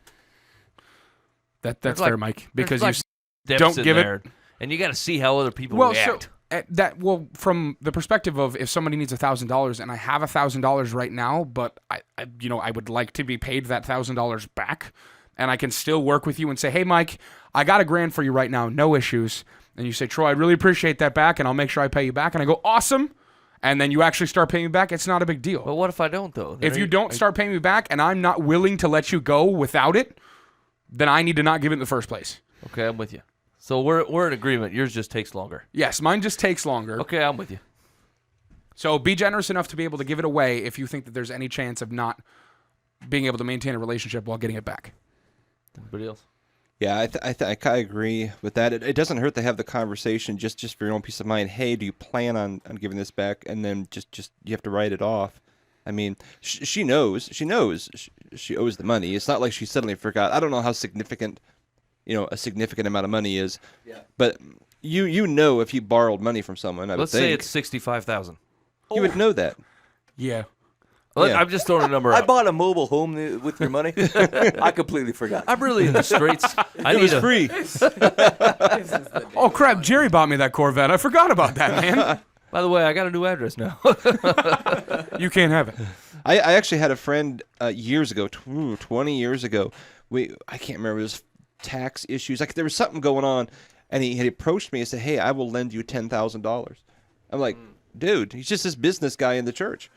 E: That's
D: There's
E: fair,
D: like-
E: Mike, because
D: There's
E: you
D: like
E: don't
D: depths in
E: give it.
D: there, and you got to see how other people
E: Well,
D: react.
E: so from the perspective of if somebody needs $1,000 and I have $1,000 right now, but I would like to be paid that $1,000 back, and I can still work with you and say, hey, Mike, I got $1,000 for you right now, no issues. And you say, Troy, I really appreciate that back, and I'll make sure I pay you back. And I go, awesome. And then you actually start paying me back. It's not a big deal.
D: But what if I don't, though? Then
E: If you don't start paying me back and I'm not willing to let you go without it, then I need to not give it in the first place.
D: Okay, I'm with you. So we're in agreement. Yours just takes longer.
E: Yes, mine just takes longer.
D: Okay, I'm with you.
E: So be generous enough to be able to give it away if you think that there's any chance of not being able to maintain a relationship while getting it back.
D: Anybody else?
F: Yeah, I agree with that. It doesn't hurt to have the conversation just for your own peace of mind. Hey, do you plan on giving this back? And then just you have to write it off. I mean, she knows she owes the money. It's not like she suddenly forgot. I don't know how significant, a significant amount of money is. Yeah. But you know if you borrowed money from someone,
D: Let's say it's $65,000.
F: You would know that.
E: Yeah.
F: Yeah.
D: I'm just throwing a number
C: I
D: out.
C: bought a mobile home with your money. I completely forgot.
D: I'm really in the straits.
F: It was free.
E: Oh, crap. Jerry bought me that Corvette. I forgot about that, man.
D: By the way, I got a new address now.
E: You can't have it.
F: I actually had a friend years ago, 20 years ago. I can't remember. It was tax issues. Like there was something going on, and he had approached me and said, "Hey, I will lend you $10,000." I'm like, dude, he's just this business guy in the church.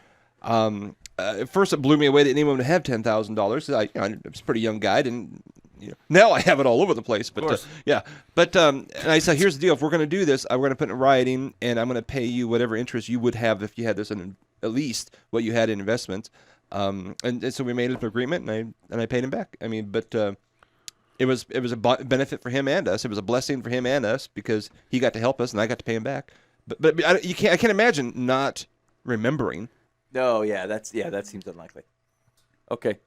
F: At first, it blew me away that anyone would have $10,000. I was a pretty young guy, now I have it all over the place. But yeah. But and I said, here's the deal: if we're going to do this, we're going to put it in writing, and I'm going to pay you whatever interest you would have if you had this in at least what you had in investments. And so we made an agreement, and I paid him back. I mean, but it was a benefit for him and us. It was a blessing for him and us because he got to help us, and I got to pay him back. But I can't imagine not remembering.
C: No, that seems unlikely. Okay.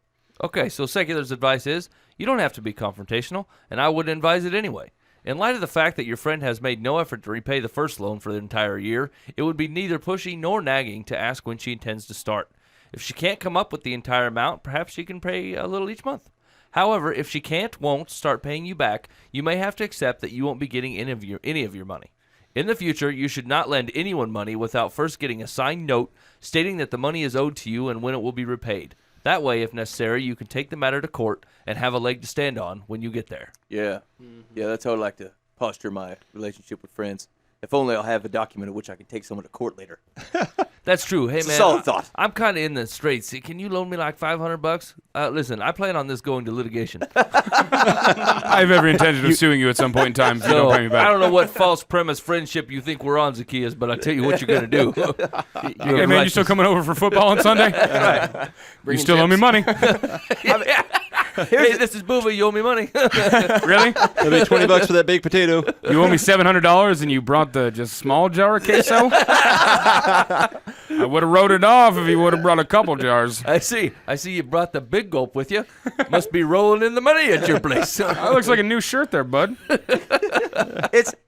D: Okay, so secular's advice is you don't have to be confrontational, and I wouldn't advise it anyway. In light of the fact that your friend has made no effort to repay the first loan for the entire year, it would be neither pushy nor nagging to ask when she intends to start. If she can't come up with the entire amount, perhaps she can pay a little each month. However, if she won't start paying you back, you may have to accept that you won't be getting any of your money. In the future, you should not lend anyone money without first getting a signed note stating that the money is owed to you and when it will be repaid. That way, if necessary, you can take the matter to court and have a leg to stand on when you get there.
C: Yeah. Yeah, that's how I like to posture my relationship with friends. If only I'll have a document of which I can take someone to court later.
D: That's true. Hey,
C: It's a
D: man,
C: solid thought.
D: I'm kind of in the straits. Can you loan me like $500? Listen, I plan on this going to litigation.
E: I have every intention of suing you at some point in time if you don't pay me back.
D: I don't know what false premise friendship you think we're on, Zacchaeus, but I tell you what you're going to do.
E: Hey, man, you still coming over for football on Sunday? You still owe me money.
D: Hey, this is Booba. You owe me money.
E: Really?
F: That'll be $20 for that baked potato.
E: You owe me $700 and you brought the just small jar of queso? I would have wrote it off if you would have brought a couple jars.
D: I see you brought the big gulp with you. Must be rolling in the money at your place.
E: That looks like a new shirt there, bud.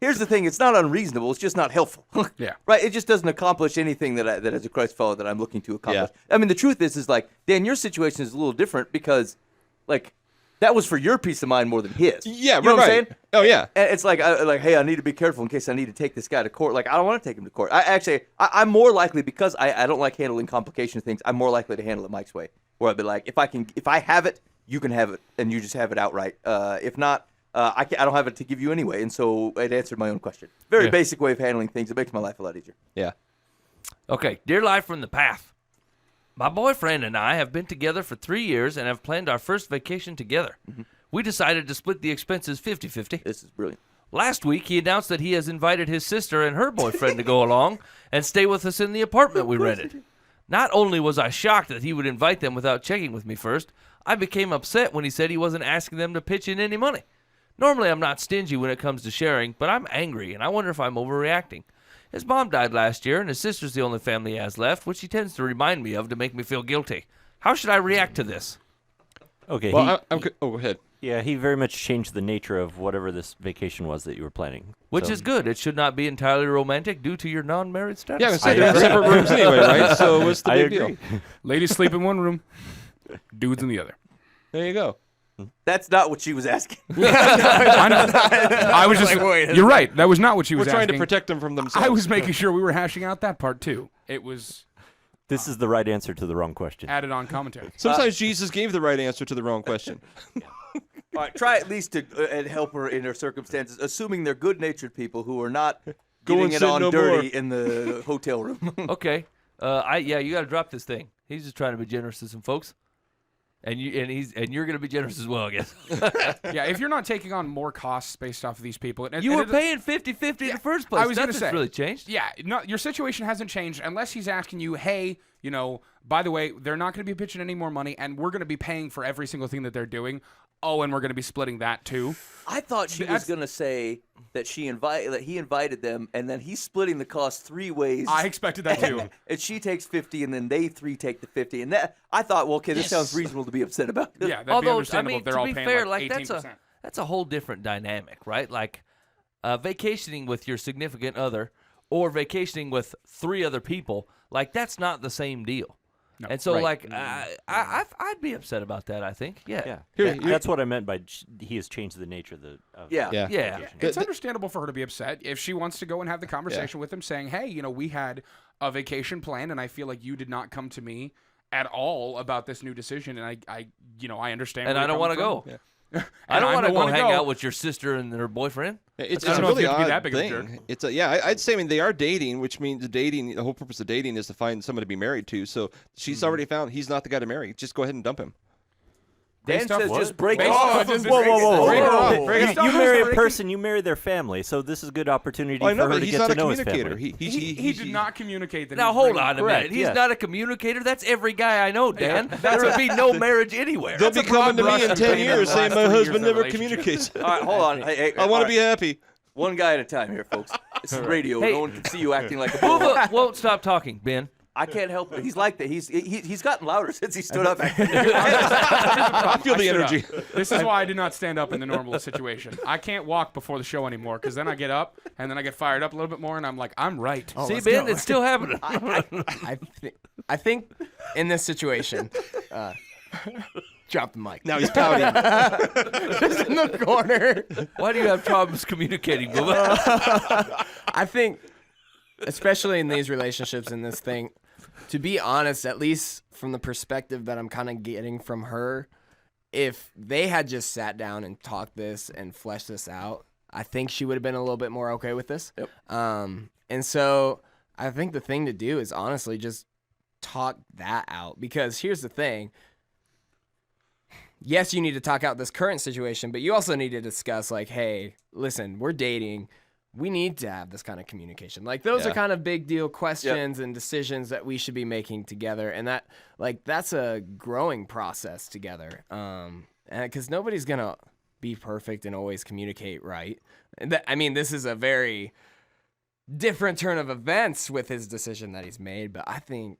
C: Here's the thing. It's not unreasonable. It's just not helpful.
E: Yeah.
C: Right? It just doesn't accomplish anything that as a Christ follower that I'm looking to accomplish. I mean, the truth is like, Dan, your situation is a little different because, like, that was for your peace of mind more than his.
F: Yeah,
C: You know what I'm saying?
F: Oh, yeah.
C: And it's like, hey, I need to be careful in case I need to take this guy to court. Like, I don't want to take him to court. I'm more likely, because I don't like handling complication things, I'm more likely to handle it Mike's way. Where I'd be like, if I have it, you can have it, and you just have it outright. If not, I don't have it to give you anyway. And so it answered my own question. Very basic way of handling things. It makes my life a lot easier.
F: Yeah.
D: Okay, dear life from the path. My boyfriend and I have been together for 3 years and have planned our first vacation together. We decided to split the expenses 50-50.
C: This is brilliant.
D: Last week, he announced that he has invited his sister and her boyfriend to go along and stay with us in the apartment we rented. Not only was I shocked that he would invite them without checking with me first, I became upset when he said he wasn't asking them to pitch in any money. Normally, I'm not stingy when it comes to sharing, but I'm angry, and I wonder if I'm overreacting. His mom died last year, and his sister's the only family he has left, which he tends to remind me of to make me feel guilty. How should I react to this?
G: Okay.
F: Well, go ahead.
G: Yeah, he very much changed the nature of whatever this vacation was that you were planning.
D: Which
G: So-
D: is good. It should not be entirely romantic due to your non-married status.
F: Yeah, I was saying they're in separate rooms anyway, right? So what's the
G: I
F: big
G: agree.
F: deal?
E: Ladies sleep in one room, dudes in the other.
F: There you go.
C: That's not what she was asking.
E: I know. I was just. You're right. That was not what she
F: We're
E: was
F: trying
E: asking.
F: to protect them from themselves.
E: I was making sure we were hashing out that part too. It was
G: This is the right answer to the wrong question.
E: added on commentary.
F: Sometimes Jesus gave the right answer to the wrong question.
C: All right, try at least to help her in her circumstances, assuming they're good-natured people who are not
F: Go
C: getting
F: and
C: it
F: sin
C: on
F: no
C: dirty
F: more.
C: in the hotel room.
D: Okay. You got to drop this thing. He's just trying to be generous to some folks. And you're going to be generous as well, I guess.
E: Yeah, if you're not taking on more costs based off of these people, and
D: You
E: and
D: were
E: it-
D: paying 50-50 in the first place.
E: I was gonna
D: Nothing's
E: say
D: really changed.
E: Yeah, no, your situation hasn't changed unless he's asking you, hey, by the way, they're not going to be pitching any more money, and we're going to be paying for every single thing that they're doing. Oh, and we're going to be splitting that too.
C: I thought she was
E: That's-
C: going to say that he invited them, and then he's splitting the cost 3 ways.
E: I expected that too.
C: And she takes 50, and then they 3 take the 50, and that I thought, well, okay, this sounds reasonable to be upset about.
E: Yeah, that'd be
D: Although, I
E: understandable
D: mean,
E: if they're
D: to
E: all
D: be
E: paying
D: fair,
E: like
D: like
E: 18%.
D: that's a whole different dynamic, right? Like vacationing with your significant other or vacationing with 3 other people, like that's not the same deal.
E: No,
D: and so,
G: right.
D: like, I'd be upset about that. I think,
G: Yeah,
F: Here-
G: that's what I meant by he has changed the nature of the. Of
C: Yeah.
F: Yeah.
D: yeah.
E: It's understandable for her to be upset if she wants to go and have the conversation with him, saying, "Hey, we had a vacation plan, and I feel like you did not come to me at all about this new decision, and I understand."
D: And
E: where
D: I
E: you're
D: don't want to
E: coming
D: go.
E: from.
D: I don't
E: And
D: want to
E: I'm
D: go
E: the one
D: hang out with your sister and her boyfriend.
F: It's
E: I don't
F: a
E: know if
F: really
E: you have to be
F: odd
E: that big of a jerk.
F: thing. It's I'd say, they are dating, which means the whole purpose of dating is to find someone to be married to. So she's already found he's not the guy to marry. Just go ahead and dump him.
C: Dan
E: Based off
C: says
E: what?
C: just break
E: Based
C: off.
E: off of
G: Whoa, whoa, whoa,
F: Break it
G: whoa,
F: off.
G: whoa.
F: Break it
E: off.
G: You marry a
E: Breaking-
G: person, you marry their family. So this is a good opportunity
F: I know,
G: for her
F: but
G: to
F: he's
G: get
F: not
G: to
F: a
G: know his
F: communicator.
G: family.
E: He did not communicate that.
D: Now
E: he was
D: hold
E: bringing-
D: on a
G: Correct,
D: minute. He's
G: yes.
D: not a communicator. That's every guy I know, Dan.
E: Yeah,
D: there would be no marriage anywhere.
F: They'll
E: That's
F: be
E: a broad
F: coming to me
E: brush
F: in
E: to
F: 10
E: paint on
F: years
E: the
F: saying
E: last
F: my
E: 3 years
F: husband
E: of
F: never
E: relationship.
F: communicates.
C: All right, hold on. Hey,
F: I want to be happy.
C: One guy at a time here, folks. This is radio.
D: Hey.
C: No one can see you acting like a bull.
D: Bubba won't stop talking, Ben.
C: I can't help it. He's like that. He's gotten louder since he stood up.
F: I feel the
E: stood
F: energy.
E: up. This is why I did not stand up in the normal situation. I can't walk before the show anymore because then I get up and then I get fired up a little bit more and I'm like, I'm right.
D: See, Ben, it's still happening.
H: I think in this situation, drop the mic.
F: Now he's pouting.
H: Just in the corner.
D: Why do you have problems communicating, Bubba?
H: I think, especially in these relationships in this thing, To be honest, at least from the perspective that I'm kind of getting from her, if they had just sat down and talked this and fleshed this out, I think she would have been a little bit more okay with this.
C: Yep.
H: And so I think the thing to do is honestly just talk that out, because here's the thing. Yes, you need to talk out this current situation, but you also need to discuss, like, hey, listen, we're dating. We need to have this kind of communication. Like, those are kind of big deal questions and decisions that we should be making together. And that, like, that's a growing process together. And because nobody's going to be perfect and always communicate right. And I mean, this is a very different turn of events with his decision that he's made, but I think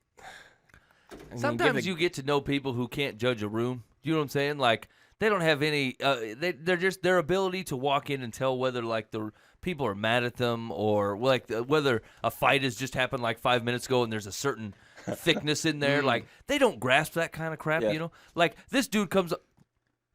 D: Sometimes you get to know people who can't judge a room. You know what I'm saying? Like, they don't have any. They're just their ability to walk in and tell whether like the people are mad at them or like whether a fight has just happened like 5 minutes ago and there's a certain thickness in there. Like, they don't grasp that kind of crap. You know, like this dude comes.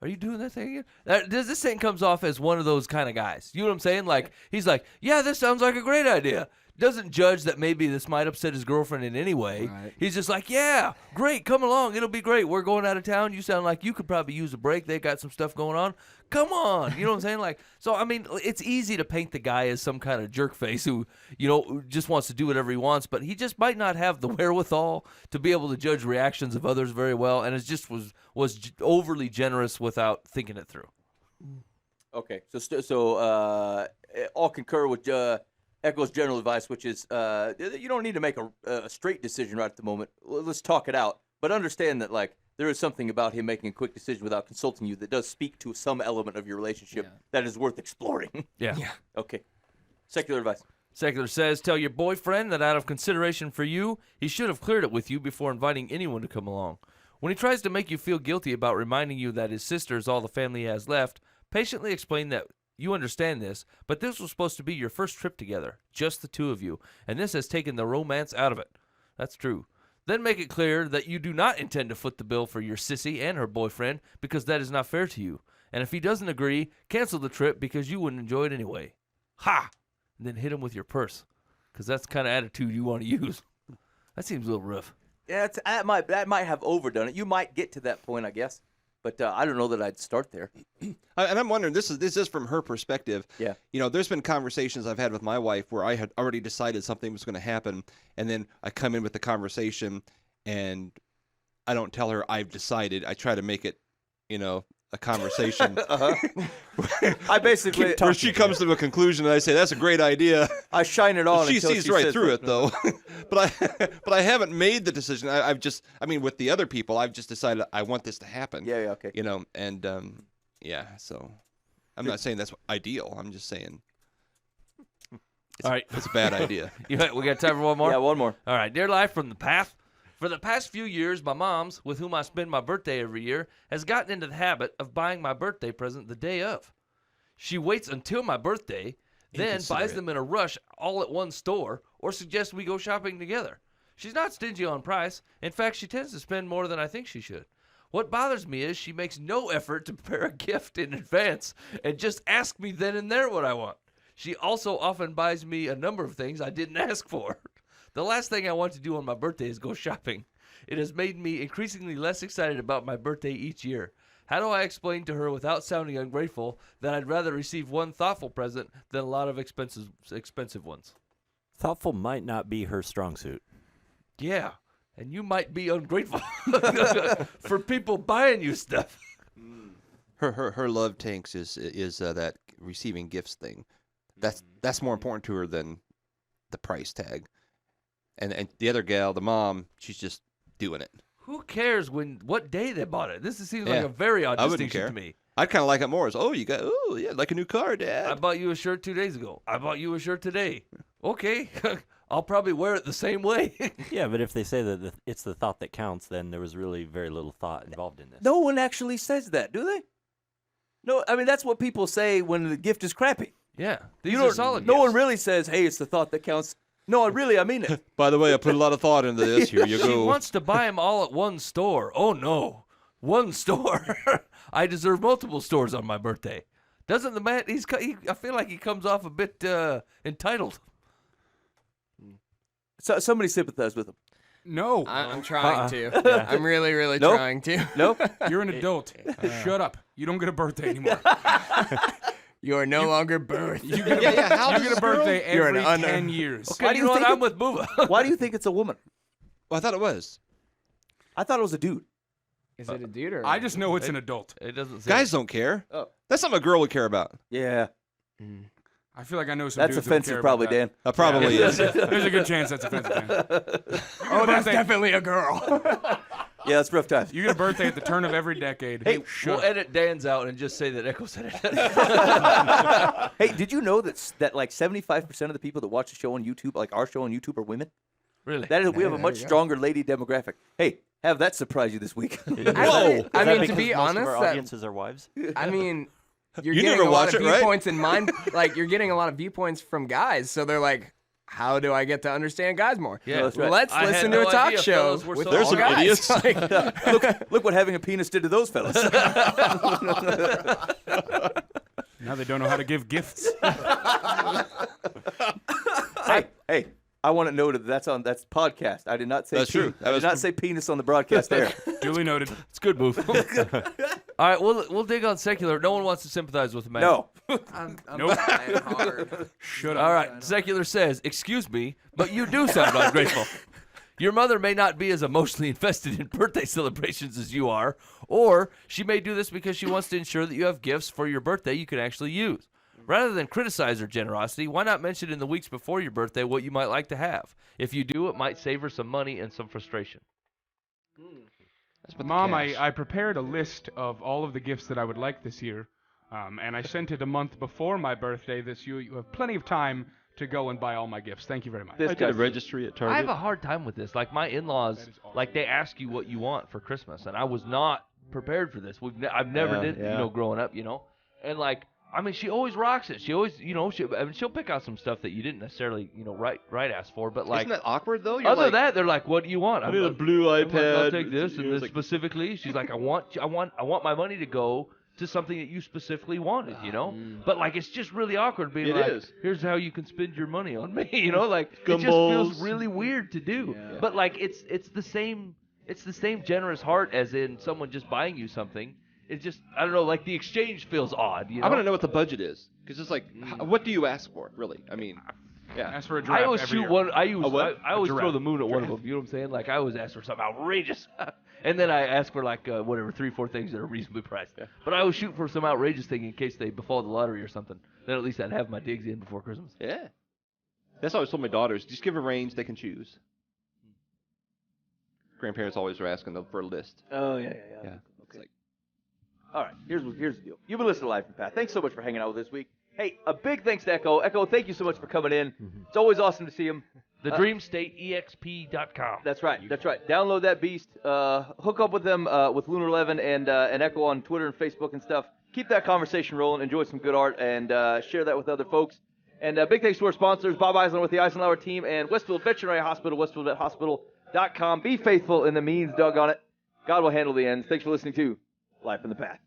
D: Are you doing that thing again? This thing comes off as one of those kind of guys. You know what I'm saying? Like, he's like, yeah, this sounds like a great idea. Doesn't judge that maybe this might upset his girlfriend in any way. Right. He's just like, yeah, great, come along. It'll be great. We're going out of town. You sound like you could probably use a break. They got some stuff going on. Come on. You know what I'm saying? Like, so, I mean, it's easy to paint the guy as some kind of jerk face who, you know, just wants to do whatever he wants, but he just might not have the wherewithal to be able to judge reactions of others very well, and it just was overly generous without thinking it through.
C: Okay, so all concur with Echo's general advice, which is you don't need to make a straight decision right at the moment. Let's talk it out, but understand that like there is something about him making a quick decision without consulting you that does speak to some element of your relationship that is worth exploring.
D: Yeah.
C: Okay. Secular advice.
D: Secular says, tell your boyfriend that out of consideration for you, he should have cleared it with you before inviting anyone to come along. When he tries to make you feel guilty about reminding you that his sister is all the family he has left, patiently explain that you understand this, but this was supposed to be your first trip together, just the two of you, and this has taken the romance out of it. That's true. Then make it clear that you do not intend to foot the bill for your sissy and her boyfriend because that is not fair to you. And if he doesn't agree, cancel the trip because you wouldn't enjoy it anyway. Ha! And then hit him with your purse because that's the kind of attitude you want to use. That seems a little rough.
C: Yeah, that might have overdone it. You might get to that point, I guess. But I don't know that I'd start there.
F: And I'm wondering, this is from her perspective.
C: Yeah.
F: You know, there's been conversations I've had with my wife where I had already decided something was going to happen, and then I come in with the conversation, and I don't tell her I've decided. I try to make it, you know, a conversation.
C: I basically
F: where she comes to a conclusion, and I say that's a great idea.
C: I shine it on.
F: She
C: until
F: sees
C: she
F: right
C: says
F: through
C: no.
F: it, though. but I haven't made the decision. I mean, with the other people, I've just decided I want this to happen.
C: Yeah, okay.
F: You know, and yeah. So I'm not saying that's ideal. I'm just saying.
D: All right.
F: It's a bad idea.
D: We got time for one more?
C: Yeah, one more.
D: All right. Dear Life from the Path. For the past few years, my mom's, with whom I spend my birthday every year, has gotten into the habit of buying my birthday present the day of. She waits until my birthday, then buys them in a rush all at one store, or suggests we go shopping together. She's not stingy on price. In fact, she tends to spend more than I think she should. What bothers me is she makes no effort to prepare a gift in advance and just asks me then and there what I want. She also often buys me a number of things I didn't ask for. The last thing I want to do on my birthday is go shopping. It has made me increasingly less excited about my birthday each year. How do I explain to her without sounding ungrateful that I'd rather receive one thoughtful present than a lot of expensive ones?
G: Thoughtful might not be her strong suit.
D: Yeah, and you might be ungrateful for people buying you stuff.
F: Her love tanks is that receiving gifts thing. That's more important to her than the price tag. And the other gal, the mom, she's just doing it.
D: Who cares what day they bought it? This seems like a very odd
F: I wouldn't
D: distinction
F: care.
D: to me.
F: I'd kind of like it more as, like a new car, Dad.
D: I bought you a shirt 2 days ago. I bought you a shirt today. Okay, I'll probably wear it the same way.
G: Yeah, but if they say that it's the thought that counts, then there was really very little thought involved in this.
C: No one actually says that, do they? No, I mean that's what people say when the gift is crappy.
D: Yeah, these are solid
C: No
D: gifts.
C: one really says, "Hey, it's the thought that counts." No, I mean it.
F: By the way, I put a lot of thought into this. Here you
D: She
F: go.
D: wants to buy them all at one store. Oh no, one store. I deserve multiple stores on my birthday. Doesn't the man? I feel like he comes off a bit entitled.
C: So somebody sympathize with him.
E: No,
H: I'm trying to. I'm really, really
C: Nope.
H: trying to.
C: Nope.
E: you're an adult. Shut up. You don't get a birthday anymore.
H: You are no longer birthed.
E: You get a,
F: Yeah, how
E: you
F: does
E: get
F: this
E: a
F: girl-
E: birthday
H: You're an
E: every
H: unearned-
E: 10 years.
D: Okay,
C: Why do
D: you
C: you
D: know what?
C: think
D: I'm with Buva.
C: Why do you think it's a woman?
F: Well, I thought it was.
C: I thought it was a dude.
H: Is it a dude or?
E: I just know it's an adult.
D: It doesn't say.
F: Guys don't care.
C: Oh.
F: That's something a girl would care about.
C: Yeah.
E: I feel like I know some
C: That's
E: dudes that would
C: offensive,
E: care
C: probably,
E: about
C: Dan.
F: That probably
E: Yeah.
F: is.
E: There's a good chance that's offensive, Dan.
H: Oh, that's definitely a girl.
C: Yeah, that's rough times.
E: You get a birthday at the turn of every decade.
D: Hey,
E: shut
D: we'll
E: up.
D: edit Dan's out and just say that Echo said it.
C: Hey, did you know that like 75% of the people that watch the show on YouTube, like our show on YouTube, are women?
D: Really?
C: That is, we have a
H: there
C: much
H: you go.
C: stronger lady demographic. Hey, have that surprise you this week.
H: Actually,
G: Is
H: I
G: that
H: mean, to
G: because
H: be
G: most
H: honest,
G: of our
H: that-
G: audiences are wives.
H: I mean, you're
F: You
H: getting
F: never
H: a lot
F: watch
H: of
F: it, right?
H: viewpoints in mind. Like, you're getting a lot of viewpoints from guys, so they're like, "How do I get to understand guys more?"
D: Yeah,
C: that's right.
H: Let's
D: I had
H: listen
D: no
H: to a talk
D: idea,
H: show
D: fellas, we're
H: with
D: so
F: There's
H: all
F: some
H: guys.
F: idiots.
H: Like,
C: Look what having a penis did to those fellas.
E: Now they don't know how to give gifts.
C: hey, I want to note that that's podcast. I did not say
F: That's true. That
C: I
F: was
C: did not say penis on the broadcast there.
E: Duly noted.
D: It's a good move. All right, we'll dig on secular. No one wants to sympathize with Matt.
C: No.
H: I'm
E: Nope.
H: trying hard.
E: Shut up.
D: All right, secular says, "Excuse me, but you do sound ungrateful. Your mother may not be as emotionally invested in birthday celebrations as you are, or she may do this because she wants to ensure that you have gifts for your birthday you can actually use. Rather than criticize her generosity, why not mention in the weeks before your birthday what you might like to have? If you do, it might save her some money and some frustration."
E: Mom, I prepared a list of all of the gifts that I would like this year, and I sent it a month before my birthday. You have plenty of time to go and buy all my gifts. Thank you very much.
F: I did a registry at Target.
D: I have a hard time with this. Like my in-laws,
E: That is awesome.
D: like they ask you what you want for Christmas, and I was not prepared for this. I've never
F: Yeah,
D: did,
F: yeah.
D: growing up, and like. I mean, she always rocks it. She always, she'll pick out some stuff that you didn't necessarily, right ask for. But like,
F: Isn't that awkward though? You're
D: other
F: like,
D: than that, they're like, "What do you want?"
F: I need a blue
D: I'll
F: iPad.
D: take this and
F: It's
D: this
F: like-
D: specifically. She's like, I want my money to go to something that you specifically wanted, But like, it's just really awkward being
F: It
D: like,
F: is.
D: "Here's how you can spend your money on me," Like it just
F: Gumballs.
D: feels really weird to do. But like, it's the same generous heart as in someone just buying you something. It's just, I don't know, like the exchange feels odd,
F: I want to know what the budget is, because it's like, what do you ask for, really? I mean, yeah.
E: Ask for a giraffe
D: I always
E: every
D: shoot
E: year.
D: one. I always throw
E: giraffe.
D: the moon at one of them. You know what I'm saying? Like I always ask for something outrageous, and then I ask for like whatever 3-4 things that are reasonably priced. But I always shoot for some outrageous thing in case they befall the lottery or something. Then at least I'd have my digs in before Christmas.
F: Yeah. That's what I always told my daughters. Just give a range, they can choose. Grandparents always are asking them for a list.
C: Oh yeah.
F: Yeah. It's like,
C: All right, here's the deal. You've been listening to Life and Path. Thanks so much for hanging out with us this week. Hey, a big thanks to Echo. Echo, thank you so much for coming in. It's always awesome to see him.
D: TheDreamStateEXP.com.
C: That's right. Download that beast. Hook up with them with Lunar 11 and Echo on Twitter and Facebook and stuff. Keep that conversation rolling. Enjoy some good art and share that with other folks. And big thanks to our sponsors, Bob Eisner with the Eisenhower team and Westfield Veterinary Hospital, westfieldvethospital.com. Be faithful in the means, doggone it. God will handle the ends. Thanks for listening to Life in the Path.